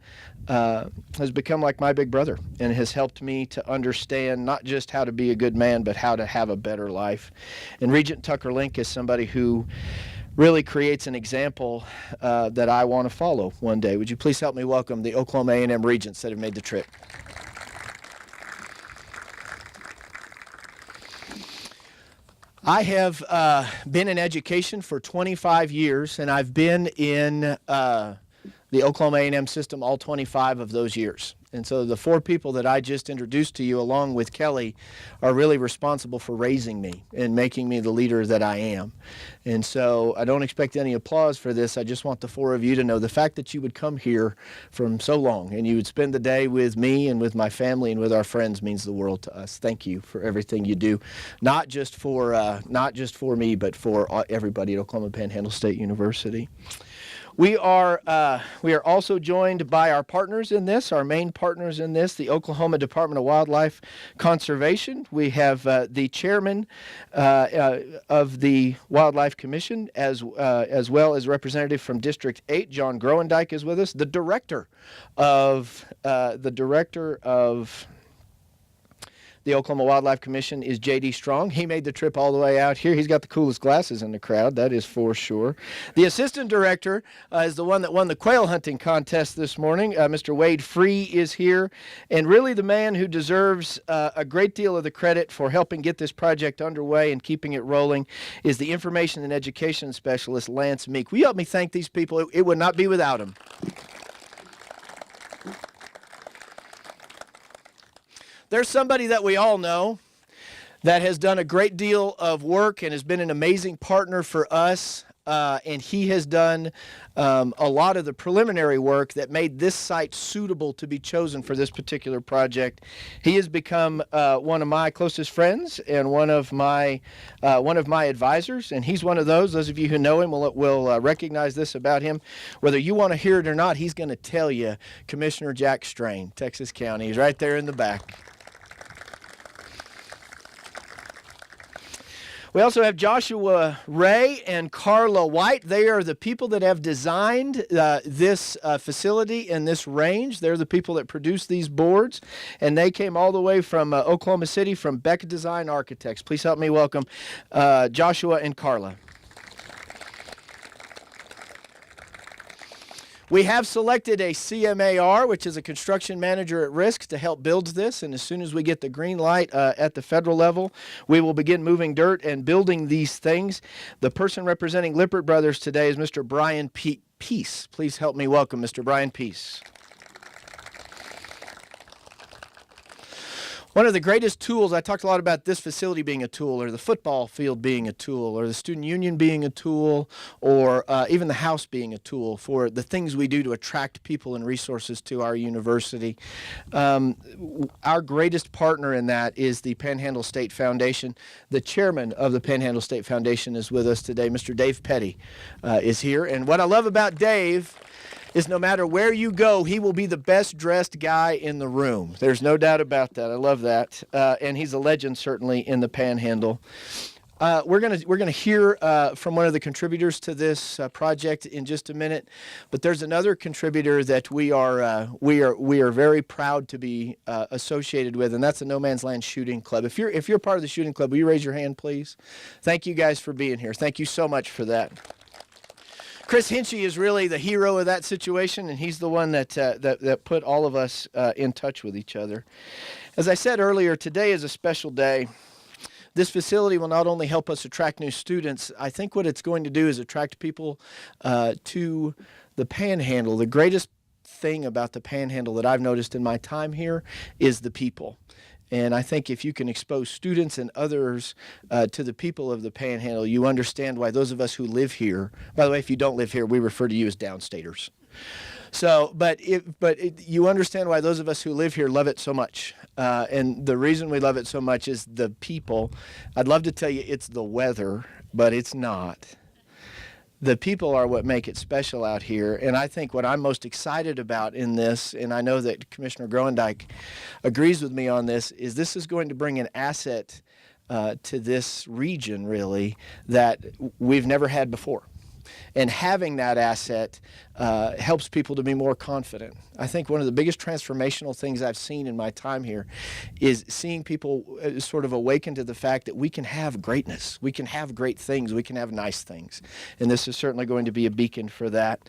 Speaker 6: like my big brother and has helped me to understand not just how to be a good man, but how to have a better life. And Regent Tucker Link is somebody who really creates an example that I want to follow one day. Would you please help me welcome the Oklahoma A&M Regents that have made the trip? I have been in education for 25 years, and I've been in the Oklahoma A&M system all 25 of those years. And so the four people that I just introduced to you, along with Kelly, are really responsible for raising me and making me the leader that I am. And so I don't expect any applause for this. I just want the four of you to know the fact that you would come here from so long and you would spend the day with me and with my family and with our friends means the world to us. Thank you for everything you do, not just for me, but for everybody at Oklahoma Panhandle State University. We are also joined by our partners in this, our main partners in this, the Oklahoma Department of Wildlife Conservation. We have the chairman of the Wildlife Commission, as well as representative from District 8, John Groendijk, is with us. The director of the Oklahoma Wildlife Commission is J.D. Strong. He made the trip all the way out here. He's got the coolest glasses in the crowd, that is for sure. The assistant director is the one that won the quail hunting contest this morning. Mr. Wade Free is here. And really the man who deserves a great deal of the credit for helping get this project underway and keeping it rolling is the information and education specialist, Lance Meek. Will you help me thank these people? It would not be without them. There's somebody that we all know that has done a great deal of work and has been an amazing partner for us, and he has done a lot of the preliminary work that made this site suitable to be chosen for this particular project. He has become one of my closest friends and one of my advisors, and he's one of those of you who know him will recognize this about him. Whether you want to hear it or not, he's going to tell you. Commissioner Jack Strain, Texas County. He's right there in the back. We also have Joshua Ray and Carla White. They are the people that have designed this facility and this range. They're the people that produce these boards, and they came all the way from Oklahoma City from Beck Design Architects. Please help me welcome Joshua and Carla. We have selected a CMAR, which is a construction manager at risk, to help build this, and as soon as we get the green light at the federal level, we will begin moving dirt and building these things. The person representing Lippert Brothers today is Mr. Brian Peace. Please help me welcome Mr. Brian Peace. One of the greatest tools, I talked a lot about this facility being a tool, or the football field being a tool, or the student union being a tool, or even the house being a tool for the things we do to attract people and resources to our university. Our greatest partner in that is the Panhandle State Foundation. The chairman of the Panhandle State Foundation is with us today. Mr. Dave Petty is here. And what I love about Dave is no matter where you go, he will be the best dressed guy in the room. There's no doubt about that. I love that. And he's a legend, certainly, in the Panhandle. We're gonna hear from one of the contributors to this project in just a minute, but there's another contributor that we are very proud to be associated with, and that's the No Man's Land Shooting Club. If you're part of the shooting club, will you raise your hand, please? Thank you guys for being here. Thank you so much for that. Chris Hinchy is really the hero of that situation, and he's the one that put all of us in touch with each other. As I said earlier, today is a special day. This facility will not only help us attract new students, I think what it's going to do is attract people to the Panhandle. The greatest thing about the Panhandle that I've noticed in my time here is the people. And I think if you can expose students and others to the people of the Panhandle, you understand why those of us who live here, by the way, if you don't live here, we refer to you as downstaters. So, but you understand why those of us who live here love it so much. And the reason we love it so much is the people. I'd love to tell you it's the weather, but it's not. The people are what make it special out here. And I think what I'm most excited about in this, and I know that Commissioner Groendyke agrees with me on this is going to bring an asset to this region, really, that we've never had before. And having that asset helps people to be more confident. I think one of the biggest transformational things I've seen in my time here is seeing people sort of awaken to the fact that we can have greatness. We can have great things. We can have nice things. And this is certainly going to be a beacon for that.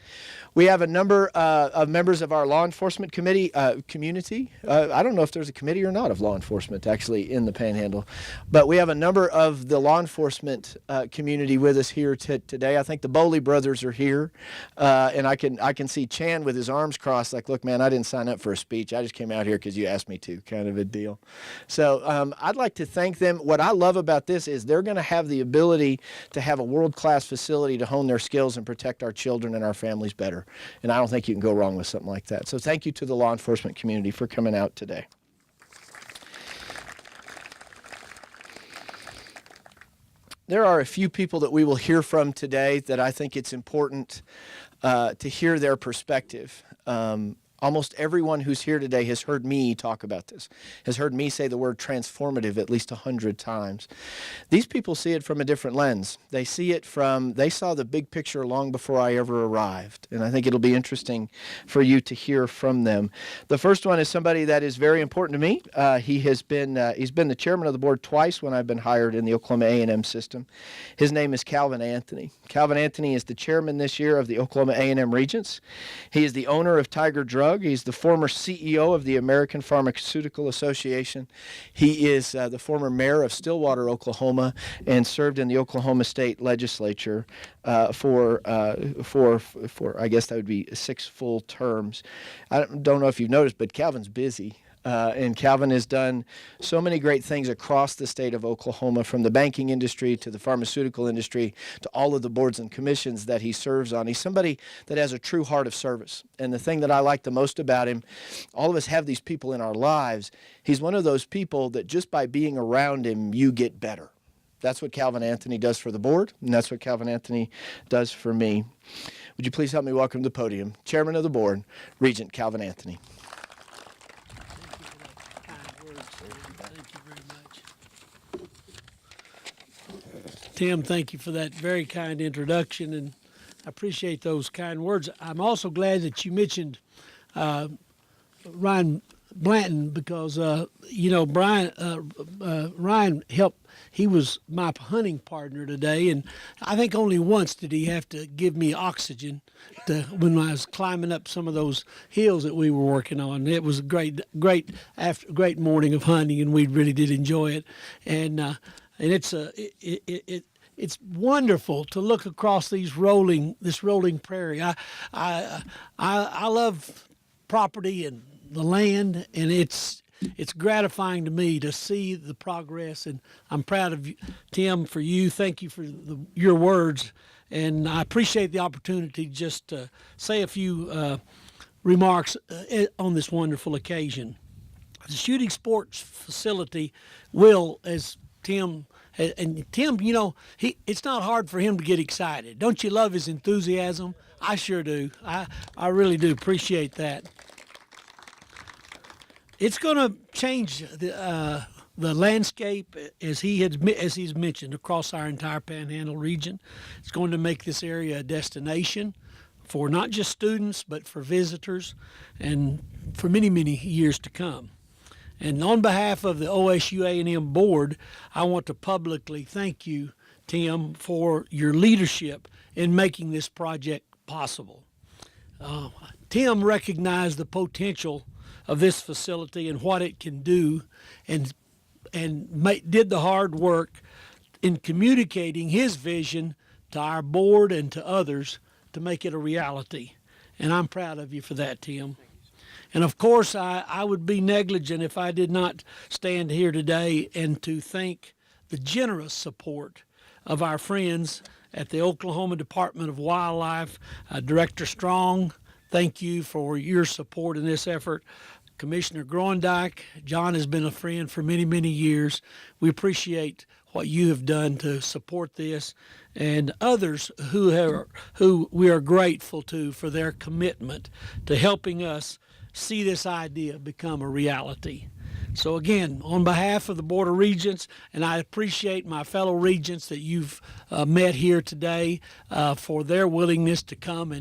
Speaker 6: We have a number of members of our law enforcement committee community. I don't know if there's a committee or not of law enforcement actually in the Panhandle, but we have a number of the law enforcement community with us here today. I think the Bowley brothers are here, and I can see Chan with his arms crossed like, look, man, I didn't sign up for a speech. I just came out here because you asked me to, kind of a deal. So I'd like to thank them. What I love about this is they're going to have the ability to have a world-class facility to hone their skills and protect our children and our families better. And I don't think you can go wrong with something like that. So thank you to the law enforcement community for coming out today. There are a few people that we will hear from today that I think it's important to hear their perspective. Almost everyone who's here today has heard me talk about this, has heard me say the word transformative at least 100 times. These people see it from a different lens. They saw the big picture long before I ever arrived, and I think it'll be interesting for you to hear from them. The first one is somebody that is very important to me. He's been the chairman of the board twice when I've been hired in the Oklahoma A&M system. His name is Calvin Anthony. Calvin Anthony is the chairman this year of the Oklahoma A&M Regents. He is the owner of Tiger Drug. He's the former CEO of the American Pharmaceutical Association. He is the former mayor of Stillwater, Oklahoma, and served in the Oklahoma State Legislature for I guess that would be 6 full terms. I don't know if you've noticed, but Calvin's busy. And Calvin has done so many great things across the state of Oklahoma, from the banking industry to the pharmaceutical industry to all of the boards and commissions that he serves on. He's somebody that has a true heart of service. And the thing that I like the most about him, all of us have these people in our lives. He's one of those people that just by being around him, you get better. That's what Calvin Anthony does for the board, and that's what Calvin Anthony does for me. Would you please help me welcome to the podium, Chairman of the Board, Regent Calvin Anthony.
Speaker 7: Tim, thank you for that very kind introduction, and I appreciate those kind words. I'm also glad that you mentioned Ryan Blanton because, Ryan helped. He was my hunting partner today, and I think only once did he have to give me oxygen when I was climbing up some of those hills that we were working on. It was a great morning of hunting, and we really did enjoy it. And it's wonderful to look across this rolling prairie. I love property and the land, and it's gratifying to me to see the progress, and I'm proud of you, Tim, for you. Thank you for your words, and I appreciate the opportunity just to say a few remarks on this wonderful occasion. The shooting sports facility will, as Tim And Tim, you know, it's not hard for him to get excited. Don't you love his enthusiasm? I sure do. I really do appreciate that. It's going to change the landscape, as he's mentioned, across our entire Panhandle region. It's going to make this area a destination for not just students, but for visitors and for many, many years to come. And on behalf of the OSU A&M board, I want to publicly thank you, Tim, for your leadership in making this project possible. Tim recognized the potential of this facility and what it can do, and did the hard work in communicating his vision to our board and to others to make it a reality. And I'm proud of you for that, Tim. And of course, I would be negligent if I did not stand here today and to thank the generous support of our friends at the Oklahoma Department of Wildlife. Director Strong, thank you for your support in this effort. Commissioner Groendyke, John has been a friend for many, many years. We appreciate what you have done to support this, and others who we are grateful to for their commitment to helping us see this idea become a reality. So again, on behalf of the Board of Regents, and I appreciate my fellow regents that you've met here today for their willingness to come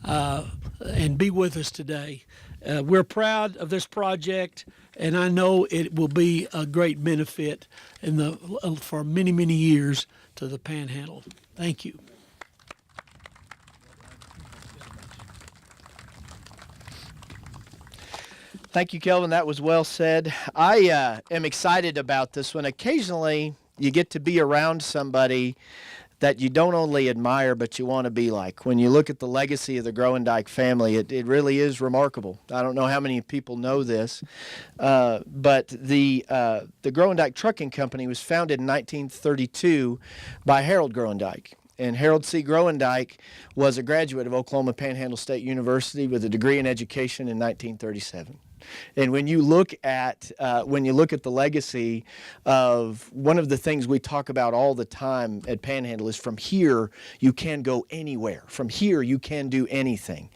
Speaker 7: and be with us today. We're proud of this project, and I know it will be a great benefit for many, many years to the Panhandle. Thank you.
Speaker 6: Thank you, Kelvin. That was well said. I am excited about this one. Occasionally, you get to be around somebody that you don't only admire, but you want to be like. When you look at the legacy of the Groendyke family, it really is remarkable. I don't know how many people know this, but the Groendyke Trucking Company was founded in 1932 by Harold Groendyke. And Harold C. Groendyke was a graduate of Oklahoma Panhandle State University with a degree in education in 1937. And when you look at the legacy of one of the things we talk about all the time at Panhandle is from here you can go anywhere. From here you can do anything.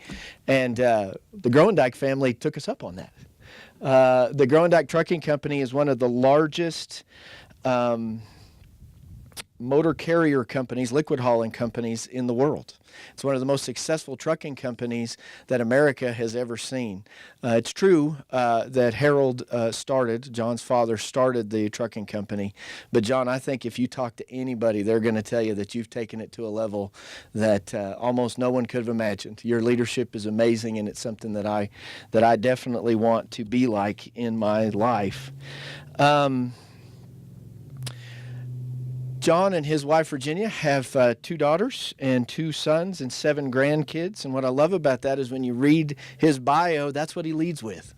Speaker 6: And the Groendyke family took us up on that. The Groendyke Trucking Company is one of the largest motor carrier companies, liquid hauling companies in the world. It's one of the most successful trucking companies that America has ever seen. It's true that Harold John's father started the trucking company, but John, I think if you talk to anybody, they're going to tell you that you've taken it to a level that almost no one could have imagined. Your leadership is amazing, and it's something that I definitely want to be like in my life. John and his wife, Virginia, have 2 daughters and 2 sons and 7 grandkids. And what I love about that is when you read his bio, that's what he leads with.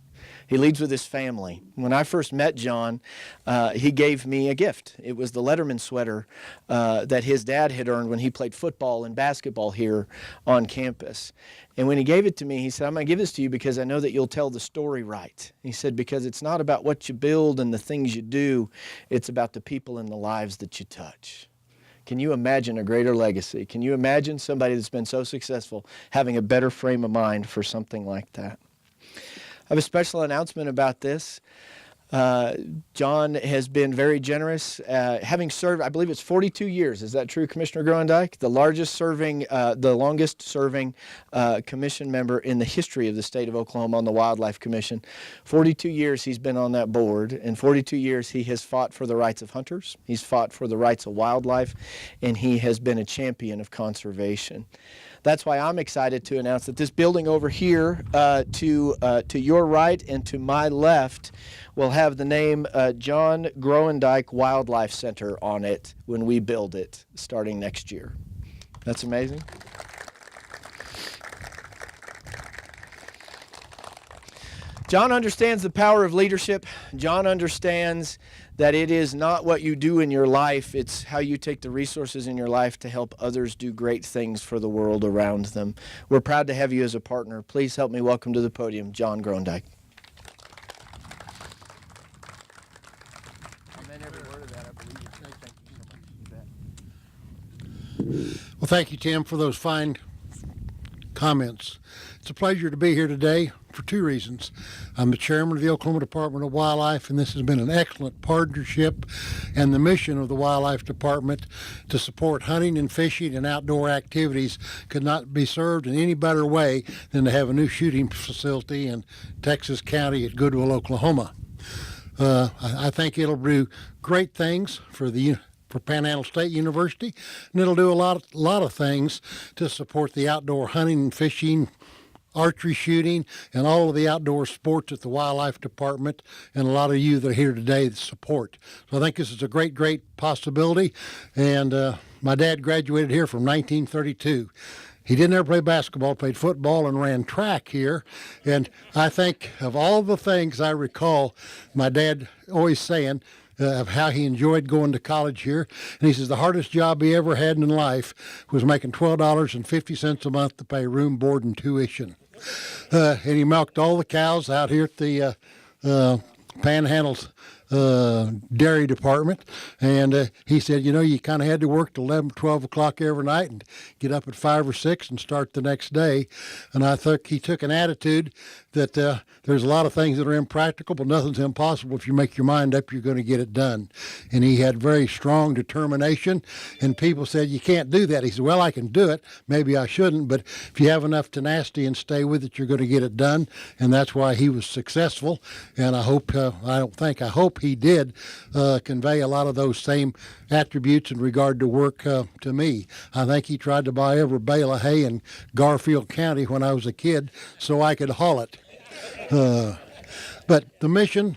Speaker 6: He leads with his family. When I first met John, he gave me a gift. It was the Letterman sweater that his dad had earned when he played football and basketball here on campus. And when he gave it to me, he said, I'm going to give this to you because I know that you'll tell the story right. He said, because it's not about what you build and the things you do, it's about the people and the lives that you touch. Can you imagine a greater legacy? Can you imagine somebody that's been so successful having a better frame of mind for something like that? I have a special announcement about this. John has been very generous, having served, I believe it's 42 years. Is that true, Commissioner Groendyke? The longest serving commission member in the history of the state of Oklahoma on the Wildlife Commission. 42 years he's been on that board, and 42 years he has fought for the rights of hunters. He's fought for the rights of wildlife, and he has been a champion of conservation. That's why I'm excited to announce that this building over here to your right and to my left will have the name John Groendyke Wildlife Center on it when we build it starting next year. That's amazing. John understands the power of leadership. John understands that it is not what you do in your life, it's how you take the resources in your life to help others do great things for the world around them. We're proud to have you as a partner. Please help me welcome to the podium John Groendyke. I meant every word of that. I believe you. Thank you so much.
Speaker 8: Well, thank you, Tim, for those fine comments. It's a pleasure to be here today for two reasons. I'm the chairman of the Oklahoma Department of Wildlife, and this has been an excellent partnership, and the mission of the Wildlife Department to support hunting and fishing and outdoor activities could not be served in any better way than to have a new shooting facility in Texas County at Goodwill, Oklahoma. I think it'll do great things for Panhandle State University, and it'll do a lot of things to support the outdoor hunting and fishing, archery shooting, and all of the outdoor sports at the Wildlife Department, and a lot of you that are here today that support. So I think this is a great possibility, and my dad graduated here from 1932. He didn't ever play basketball, played football and ran track here. And I think of all the things I recall my dad always saying of how he enjoyed going to college here. And he says the hardest job he ever had in life was making $12.50 a month to pay room, board, and tuition. And he milked all the cows out here at the Panhandle's dairy department, and he said, you kind of had to work till 11, 12 o'clock every night and get up at 5 or 6 and start the next day. And I think he took an attitude that there's a lot of things that are impractical, but nothing's impossible. If you make your mind up, you're going to get it done. And he had very strong determination, and people said, you can't do that. He said, well, I can do it. Maybe I shouldn't, but if you have enough tenacity and stay with it, you're going to get it done. And that's why he was successful. And I hope he did convey a lot of those same attributes in regard to work to me. I think he tried to buy every bale of hay in Garfield County when I was a kid so I could haul it. But the mission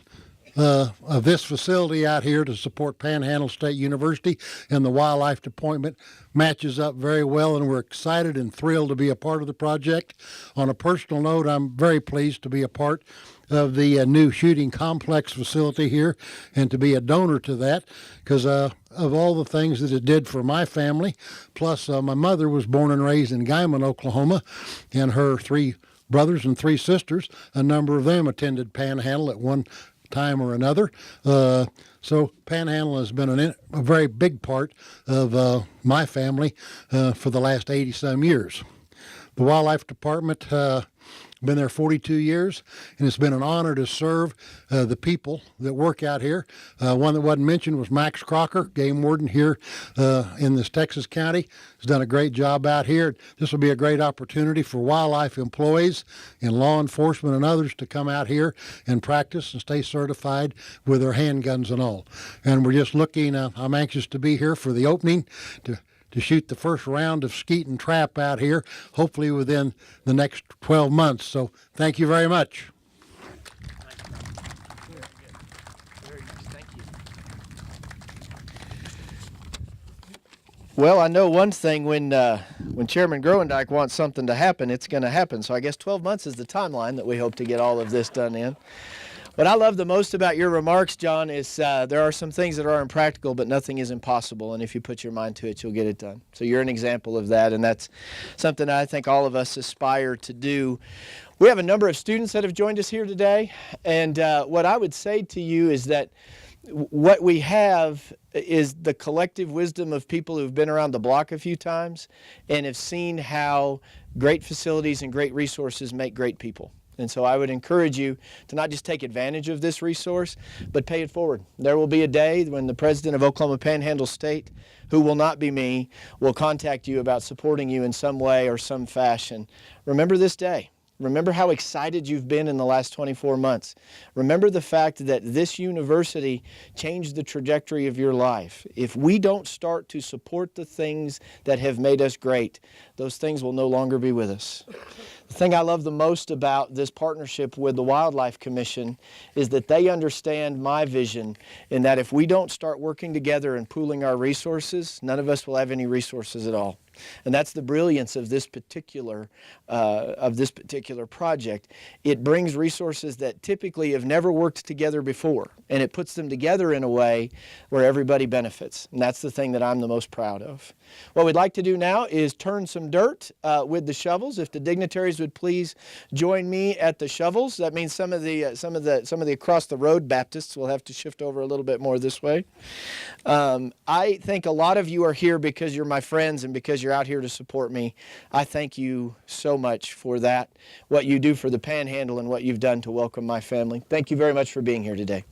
Speaker 8: of this facility out here to support Panhandle State University and the Wildlife Department matches up very well, and we're excited and thrilled to be a part of the project. On a personal note, I'm very pleased to be a part of the new shooting complex facility here and to be a donor to that because of all the things that it did for my family. Plus, my mother was born and raised in Guymon, Oklahoma, and her 3 brothers and 3 sisters, a number of them attended Panhandle at one time or another. So Panhandle has been a very big part of my family for the last 80-some years. The Wildlife Department been there 42 years, and it's been an honor to serve the people that work out here. One that wasn't mentioned was Max Crocker, game warden here in this Texas County. He's done a great job out here. This will be a great opportunity for wildlife employees and law enforcement and others to come out here and practice and stay certified with their handguns and all. And we're just looking, I'm anxious to be here for the opening to shoot the first round of skeet and trap out here, hopefully within the next 12 months. So thank you very much.
Speaker 6: Well, I know one thing, when Chairman Groendyke wants something to happen, it's going to happen. So I guess 12 months is the timeline that we hope to get all of this done in. What I love the most about your remarks, John, is there are some things that are impractical, but nothing is impossible. And if you put your mind to it, you'll get it done. So you're an example of that, and that's something I think all of us aspire to do. We have a number of students that have joined us here today, and what I would say to you is that what we have is the collective wisdom of people who've been around the block a few times and have seen how great facilities and great resources make great people. And so I would encourage you to not just take advantage of this resource, but pay it forward. There will be a day when the president of Oklahoma Panhandle State, who will not be me, will contact you about supporting you in some way or some fashion. Remember this day. Remember how excited you've been in the last 24 months. Remember the fact that this university changed the trajectory of your life. If we don't start to support the things that have made us great, those things will no longer be with us. The thing I love the most about this partnership with the Wildlife Commission is that they understand my vision in that if we don't start working together and pooling our resources, none of us will have any resources at all. And that's the brilliance of this particular project. It brings resources that typically have never worked together before, and it puts them together in a way where everybody benefits. And that's the thing that I'm the most proud of. What we'd like to do now is turn some dirt with the shovels. If the dignitaries would please join me at the shovels. That means some of the across the road Baptists will have to shift over a little bit more this way. I think a lot of you are here because you're my friends and because you're you're out here to support me. I thank you so much for that, what you do for the Panhandle and what you've done to welcome my family. Thank you very much for being here today.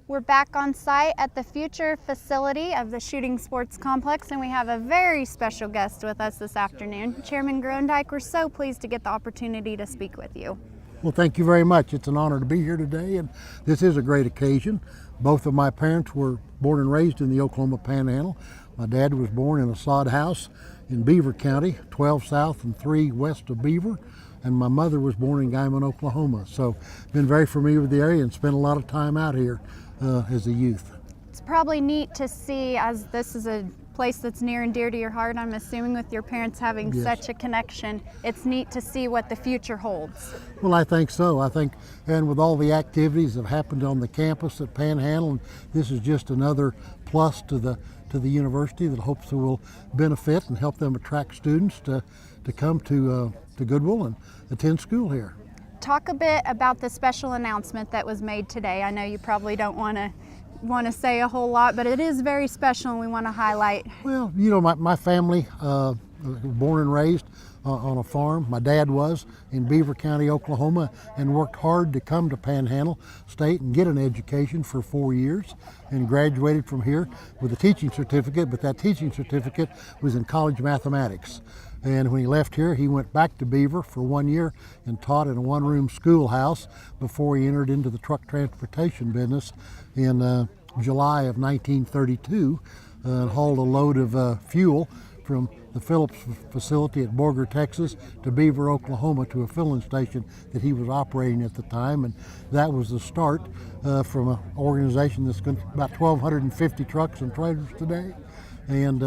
Speaker 1: We're back on site at the future facility of the Shooting Sports Complex, and we have a very special guest with us this afternoon. Chairman Grondike, we're so pleased to get the opportunity to speak with you.
Speaker 8: Well, thank you very much. It's an honor to be here today, and this is a great occasion. Both of my parents were born and raised in the Oklahoma Panhandle. My dad was born in a sod house in Beaver County, 12 south and 3 west of Beaver, and my mother was born in Guymon, Oklahoma. So been very familiar with the area and spent a lot of time out here as a youth.
Speaker 1: It's probably neat to see, as this is a place that's near and dear to your heart, I'm assuming with your parents having
Speaker 8: Yes.
Speaker 1: such a connection, it's neat to see what the future holds.
Speaker 8: Well, I think so. I think, and with all the activities that have happened on the campus at Panhandle, and this is just another plus to the university that hopes it will benefit and help them attract students to come to Goodwill and attend school here.
Speaker 1: Talk a bit about the special announcement that was made today. I know you probably don't want to say a whole lot, but it is very special and we want to highlight.
Speaker 8: Well, you know, my family was born and raised on a farm. My dad was in Beaver County, Oklahoma, and worked hard to come to Panhandle State and get an education for 4 years, and graduated from here with a teaching certificate, but that teaching certificate was in college mathematics. And when he left here, he went back to Beaver for 1 year and taught in a one-room schoolhouse before he entered into the truck transportation business in July of 1932 and hauled a load of fuel from the Phillips facility at Borger, Texas to Beaver, Oklahoma to a filling station that he was operating at the time. And that was the start from an organization that's got about 1,250 trucks and trailers today, and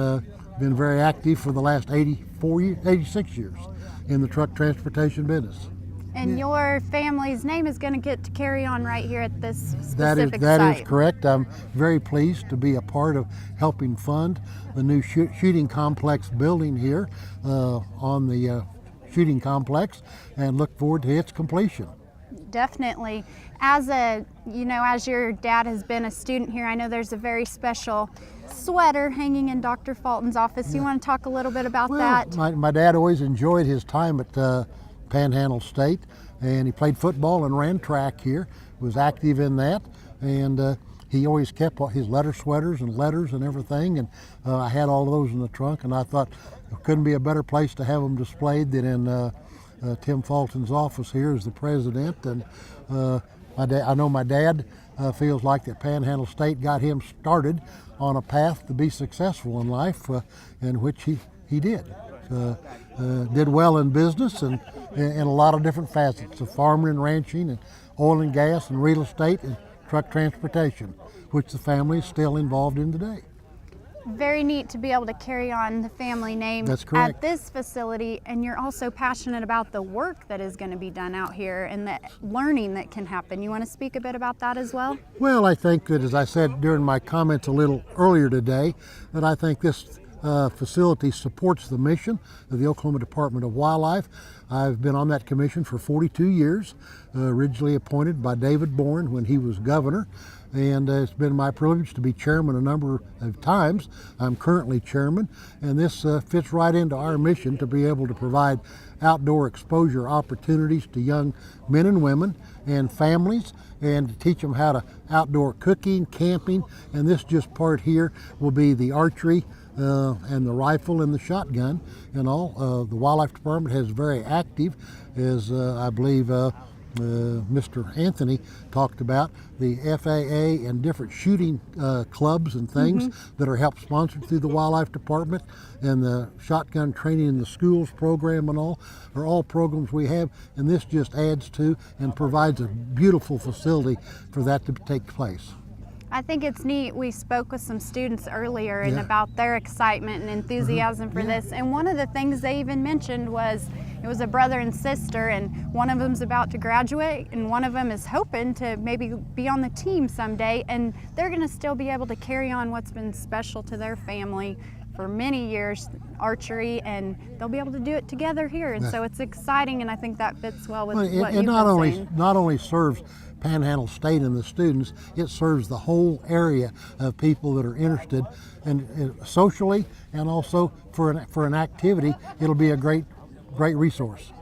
Speaker 8: been very active for the last 86 years in the truck transportation business.
Speaker 1: And your family's name is going to get to carry on right here at this specific site.
Speaker 8: That is correct. I'm very pleased to be a part of helping fund the new shooting complex building here on the shooting complex, and look forward to its completion.
Speaker 1: Definitely. As your dad has been a student here, I know there's a very special sweater hanging in Dr. Fulton's office. You want to talk a little bit about that?
Speaker 8: My dad always enjoyed his time at Panhandle State, and he played football and ran track here, was active in that, and he always kept his letter sweaters and letters and everything, and I had all of those in the trunk, and I thought it couldn't be a better place to have them displayed than in Tim Fulton's office here as the president. And I know my dad feels like that Panhandle State got him started on a path to be successful in life, in which he did. Did well in business and in a lot of different facets of farming and ranching and oil and gas and real estate and truck transportation, which the family is still involved in today.
Speaker 1: Very neat to be able to carry on the family name at this facility, and you're also passionate about the work that is going to be done out here and the learning that can happen. You want to speak a bit about that as well?
Speaker 8: Well, I think that, as I said during my comments a little earlier today, that I think this facility supports the mission of the Oklahoma Department of Wildlife. I've been on that commission for 42 years, originally appointed by David Bourne when he was governor, and it's been my privilege to be chairman a number of times. I'm currently chairman, and this fits right into our mission to be able to provide outdoor exposure opportunities to young men and women and families, and to teach them how to outdoor cooking, camping, and this just part here will be the archery and the rifle and the shotgun and all. The Wildlife Department has very active, as I believe Mr. Anthony talked about, the FAA and different shooting clubs and things that are help sponsored through the Wildlife Department, and the shotgun training in the schools program and all are all programs we have, and this just adds to and provides a beautiful facility for that to take place.
Speaker 1: I think it's neat. We spoke with some students earlier and
Speaker 8: Yeah.
Speaker 1: about their excitement and enthusiasm for this. And one of the things they even mentioned was it was a brother and sister, and one of them's about to graduate, and one of them is hoping to maybe be on the team someday. And they're going to still be able to carry on what's been special to their family for many years, archery, and they'll be able to do it together here. And so it's exciting, and I think that fits well with
Speaker 8: Well,
Speaker 1: what
Speaker 8: it
Speaker 1: you've
Speaker 8: not
Speaker 1: been
Speaker 8: only
Speaker 1: saying.
Speaker 8: not only serves Panhandle State and the students, it serves the whole area of people that are interested, and socially, and also for an activity. It'll be a great resource.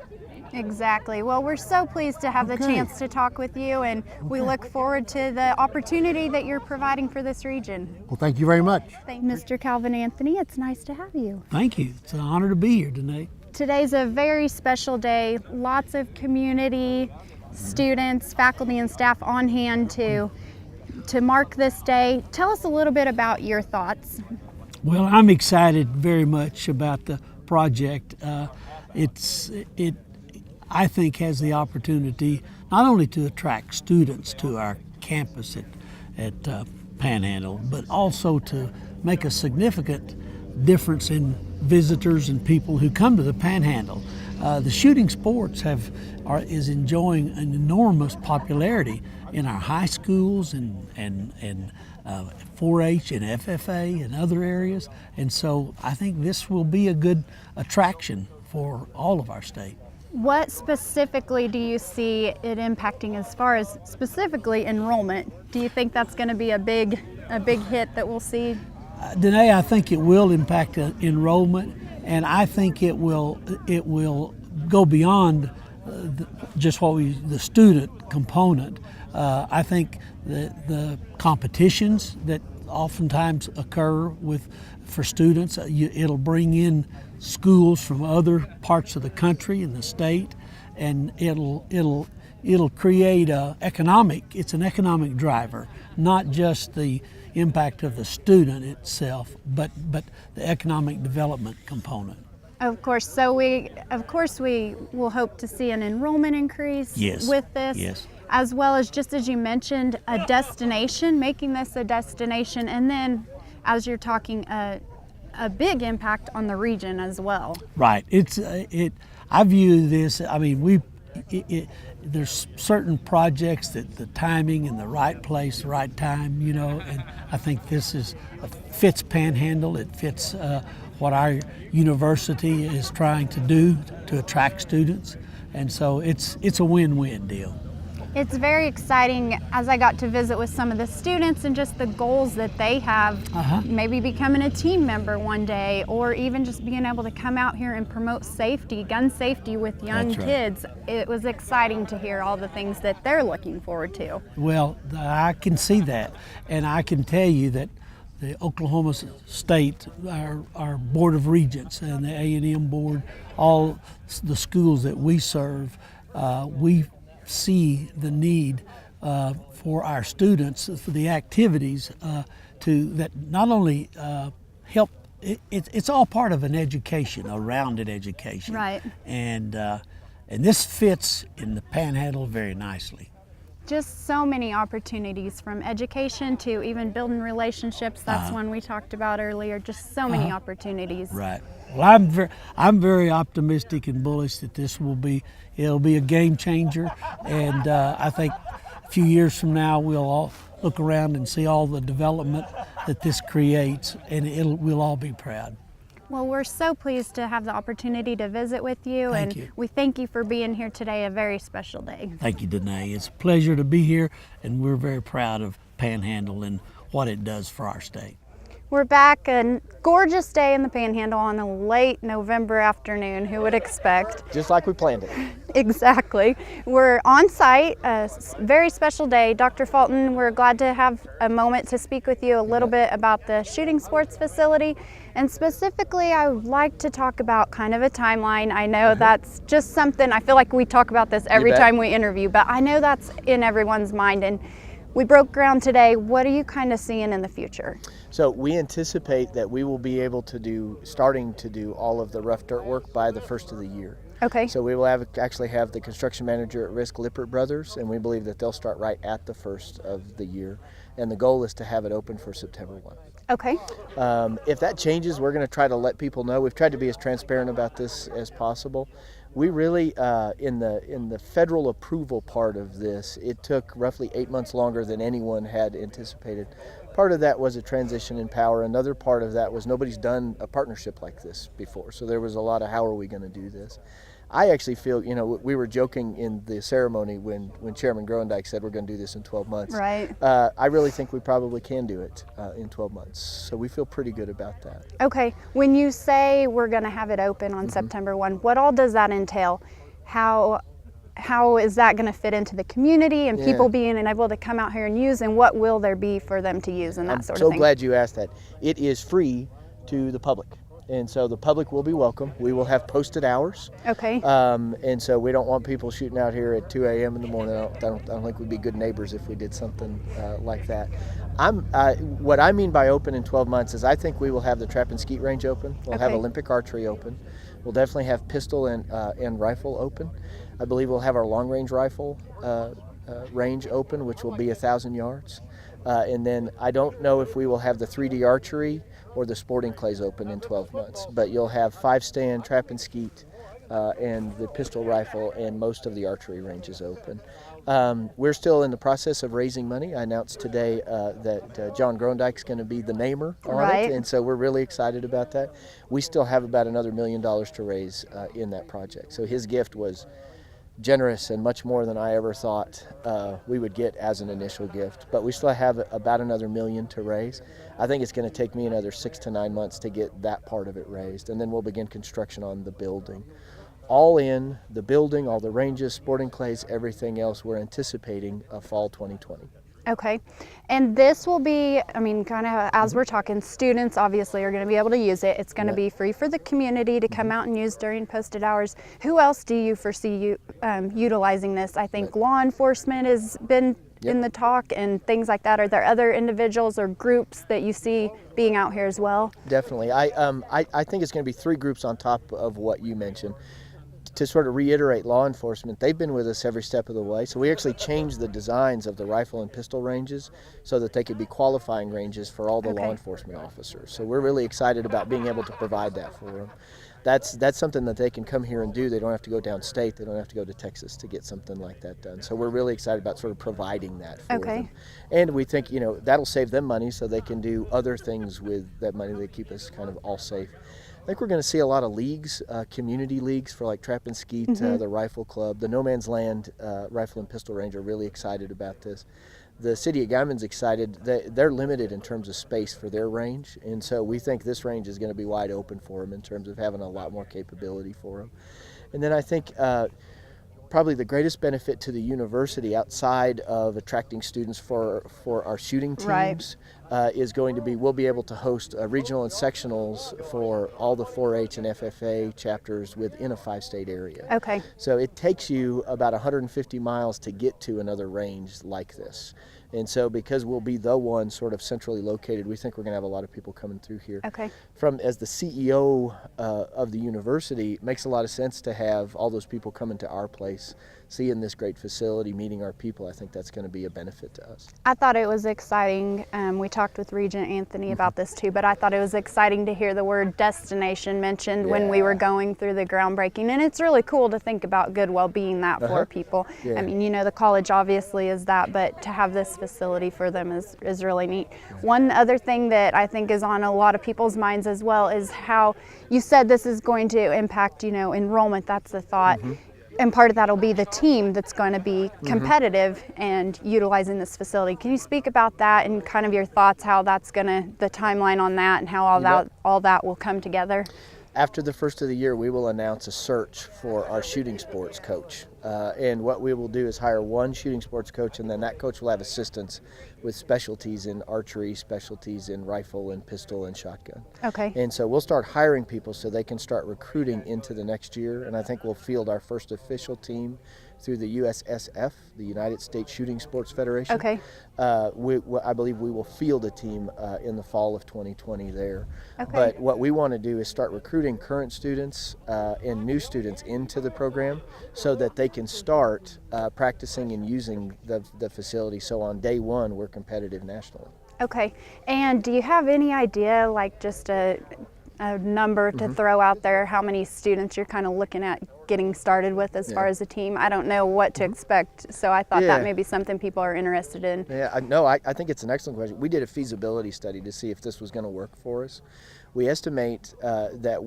Speaker 1: Exactly. Well, we're so pleased to have the
Speaker 8: Okay.
Speaker 1: chance to talk with you, and we look forward to the opportunity that you're providing for this region.
Speaker 8: Well, thank you very much.
Speaker 1: Mr. Calvin Anthony, it's nice to have you.
Speaker 7: Thank you. It's an honor to be here tonight.
Speaker 1: Today's a very special day. Lots of community, students, faculty, and staff on hand to mark this day. Tell us a little bit about your thoughts.
Speaker 7: Well, I'm excited very much about the project. It I think has the opportunity not only to attract students to our campus at Panhandle, but also to make a significant difference in visitors and people who come to the Panhandle. The shooting sports is enjoying an enormous popularity in our high schools and 4-H and FFA and other areas, and so I think this will be a good attraction for all of our state.
Speaker 1: What specifically do you see it impacting as far as specifically enrollment? Do you think that's going to be a big hit that we'll see?
Speaker 7: Danae, I think it will impact enrollment, and I think it will go beyond just the student component. I think the competitions that oftentimes occur for students, it'll bring in schools from other parts of the country and the state, and it'll create it's an economic driver, not just the impact of the student itself, but the economic development component.
Speaker 1: Of course. So we will hope to see an enrollment increase with this.
Speaker 7: Yes.
Speaker 1: As well as, just as you mentioned, a destination, making this a destination, and then, as you're talking, a big impact on the region as well.
Speaker 7: Right. I view this. I mean, there's certain projects that the timing and the right place, the right time, and I think this fits Panhandle. It fits what our university is trying to do to attract students, and so it's a win-win deal.
Speaker 1: It's very exciting as I got to visit with some of the students and just the goals that they have, maybe becoming a team member one day, or even just being able to come out here and promote safety, gun safety with young
Speaker 7: That's right.
Speaker 1: kids. It was exciting to hear all the things that they're looking forward to.
Speaker 7: Well, I can see that, and I can tell you that the Oklahoma State, our Board of Regents and the A&M Board, all the schools that we serve, we see the need for our students, for the activities that not only help, it's all part of an education, a rounded education.
Speaker 1: Right.
Speaker 7: And this fits in the Panhandle very nicely.
Speaker 1: Just so many opportunities, from education to even building relationships. That's one we talked about earlier. Just so many opportunities.
Speaker 7: Right. Well, I'm very optimistic and bullish that it'll be a game changer, and I think a few years from now we'll all look around and see all the development that this creates, and we'll all be proud.
Speaker 1: Well, we're so pleased to have the opportunity to visit with you,
Speaker 7: Thank
Speaker 1: and
Speaker 7: you.
Speaker 1: we thank you for being here today, a very special day.
Speaker 7: Thank you, Danae. It's a pleasure to be here, and we're very proud of Panhandle and what it does for our state.
Speaker 1: We're back, a gorgeous day in the Panhandle on a late November afternoon. Who would expect?
Speaker 9: Just like we planned it.
Speaker 1: Exactly. We're on site, a very special day. Dr. Fulton, we're glad to have a moment to speak with you a little bit about the shooting sports facility. And specifically, I would like to talk about kind of a timeline. I know that's just something, I feel like we talk about this every time we interview, but I know that's in everyone's mind. And we broke ground today. What are you kind of seeing in the future?
Speaker 6: So we anticipate that we will be able to starting to do all of the rough dirt work by the first of the year.
Speaker 1: Okay.
Speaker 6: So we will actually have the construction manager at risk, Lippert Brothers, and we believe that they'll start right at the first of the year. And the goal is to have it open for September 1.
Speaker 1: Okay.
Speaker 6: If that changes, we're going to try to let people know. We've tried to be as transparent about this as possible. We really, in the federal approval part of this, it took roughly 8 months longer than anyone had anticipated. Part of that was a transition in power. Another part of that was nobody's done a partnership like this before. So there was a lot of how are we going to do this? I actually feel, we were joking in the ceremony when Chairman Groendijk said we're going to do this in 12 months.
Speaker 1: Right.
Speaker 6: I really think we probably can do it in 12 months. So we feel pretty good about that.
Speaker 1: Okay. When you say we're going to have it open on September 1, what all does that entail? How is that going to fit into the community and people being able to come out here and use, and what will there be for them to use and that sort of thing?
Speaker 6: I'm so glad you asked that. It is free to the public. And so the public will be welcome. We will have posted hours.
Speaker 1: Okay.
Speaker 6: And so we don't want people shooting out here at 2 a.m. in the morning. I don't think we'd be good neighbors if we did something like that. What I mean by open in 12 months is I think we will have the trap and skeet range open. We'll have Olympic archery open. We'll definitely have pistol and rifle open. I believe we'll have our long range rifle range open, which will be 1,000 yards. And then I don't know if we will have the 3D archery or the sporting clays open in 12 months, but you'll have 5-stand, trap and skeet, and the pistol rifle, and most of the archery ranges open. We're still in the process of raising money. I announced today that John Groendijk's going to be the namer on it, and so we're really excited about that. We still have about another $1 million to raise in that project. So his gift was generous and much more than I ever thought we would get as an initial gift. But we still have about another $1 million to raise. I think it's going to take me another 6 to 9 months to get that part of it raised, and then we'll begin construction on the building. All in, the building, all the ranges, sporting clays, everything else, we're anticipating a fall 2020.
Speaker 1: Okay. And this will be, I mean, kind of as we're talking, students obviously are going to be able to use it. It's going to be free for the community to come out and use during posted hours. Who else do you foresee utilizing this? I think law enforcement has been in the talk and things like that. Are there other individuals or groups that you see being out here as well?
Speaker 6: Definitely. I think it's going to be 3 groups on top of what you mentioned. To sort of reiterate law enforcement, they've been with us every step of the way. So we actually changed the designs of the rifle and pistol ranges so that they could be qualifying ranges for all the law enforcement officers. So we're really excited about being able to provide that for them. That's something that they can come here and do. They don't have to go downstate. They don't have to go to Texas to get something like that done. So we're really excited about sort of providing that for them. And we think, that'll save them money so they can do other things with that money. They keep us kind of all safe. I think we're going to see a lot of leagues, community leagues for like trap and skeet, the rifle club, the No Man's Land rifle and pistol range are really excited about this. The city of Guyman's excited. They're limited in terms of space for their range, and so we think this range is going to be wide open for them in terms of having a lot more capability for them. And then I think probably the greatest benefit to the university outside of attracting students for our shooting teams is going to be we'll be able to host regional and sectionals for all the 4-H and FFA chapters within a 5-state area.
Speaker 1: Okay.
Speaker 6: So it takes you about 150 miles to get to another range like this. And so because we'll be the one sort of centrally located, we think we're going to have a lot of people coming through here.
Speaker 1: Okay.
Speaker 6: As the CEO of the university, it makes a lot of sense to have all those people coming to our place, seeing this great facility, meeting our people. I think that's going to be a benefit to us.
Speaker 1: I thought it was exciting. We talked with Regent Anthony about this too, but I thought it was exciting to hear the word destination mentioned when we were going through the groundbreaking. And it's really cool to think about Goodwell being that for people. I mean, the college obviously is that, but to have this facility for them is really neat. One other thing that I think is on a lot of people's minds as well is how you said this is going to impact, enrollment. That's the thought. And part of that will be the team that's going to be competitive and utilizing this facility. Can you speak about that and kind of your thoughts, how that's the timeline on that and how all that will come together?
Speaker 6: After the first of the year, we will announce a search for our shooting sports coach. And what we will do is hire one shooting sports coach, and then that coach will have assistants with specialties in archery, specialties in rifle and pistol and shotgun.
Speaker 1: Okay.
Speaker 6: And so we'll start hiring people so they can start recruiting into the next year. And I think we'll field our first official team through the USSF, the United States Shooting Sports Federation.
Speaker 1: Okay.
Speaker 6: I believe we will field a team in the fall of 2020 there.
Speaker 1: Okay.
Speaker 6: But what we want to do is start recruiting current students and new students into the program so that they can start practicing and using the facility. So on day one, we're competitive nationally.
Speaker 1: Okay. And do you have any idea, like just a number to throw out there, how many students you're kind of looking at getting started with as far as a team? I don't know what to expect, so I thought that may be something people are interested in.
Speaker 6: Yeah, I think it's an excellent question. We did a feasibility study to see if this was going to work for us. We estimate that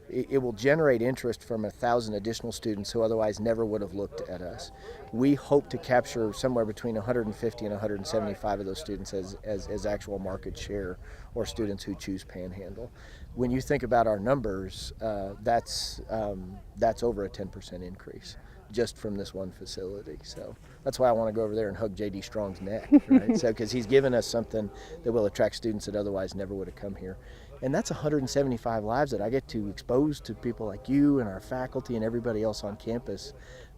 Speaker 6: it will generate interest from 1,000 additional students who otherwise never would have looked at us. We hope to capture somewhere between 150 and 175 of those students as actual market share, or students who choose Panhandle. When you think about our numbers, that's over a 10% increase just from this one facility. So that's why I want to go over there and hug J.D. Strong's neck, right? So because he's given us something that will attract students that otherwise never would have come here. And that's 175 lives that I get to expose to people like you and our faculty and everybody else on campus.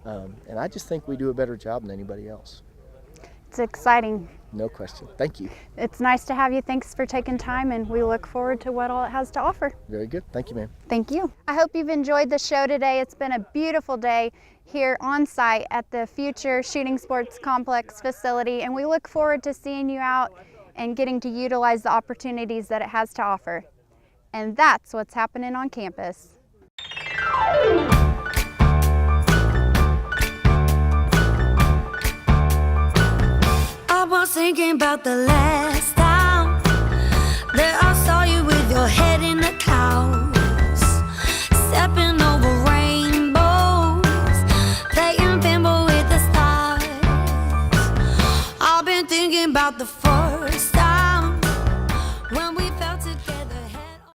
Speaker 6: And I just think we do a better job than anybody else.
Speaker 1: It's exciting.
Speaker 6: No question. Thank you.
Speaker 1: It's nice to have you. Thanks for taking time, and we look forward to what all it has to offer.
Speaker 6: Very good. Thank you, ma'am.
Speaker 1: Thank you. I hope you've enjoyed the show today. It's been a beautiful day here on site at the future Shooting Sports Complex facility, and we look forward to seeing you out and getting to utilize the opportunities that it has to offer. And that's what's happening on campus.
Speaker 9: I was thinking about the last time that I saw you with your head in the clouds, stepping over rainbows, playing pinball with the stars. I've been thinking about the first time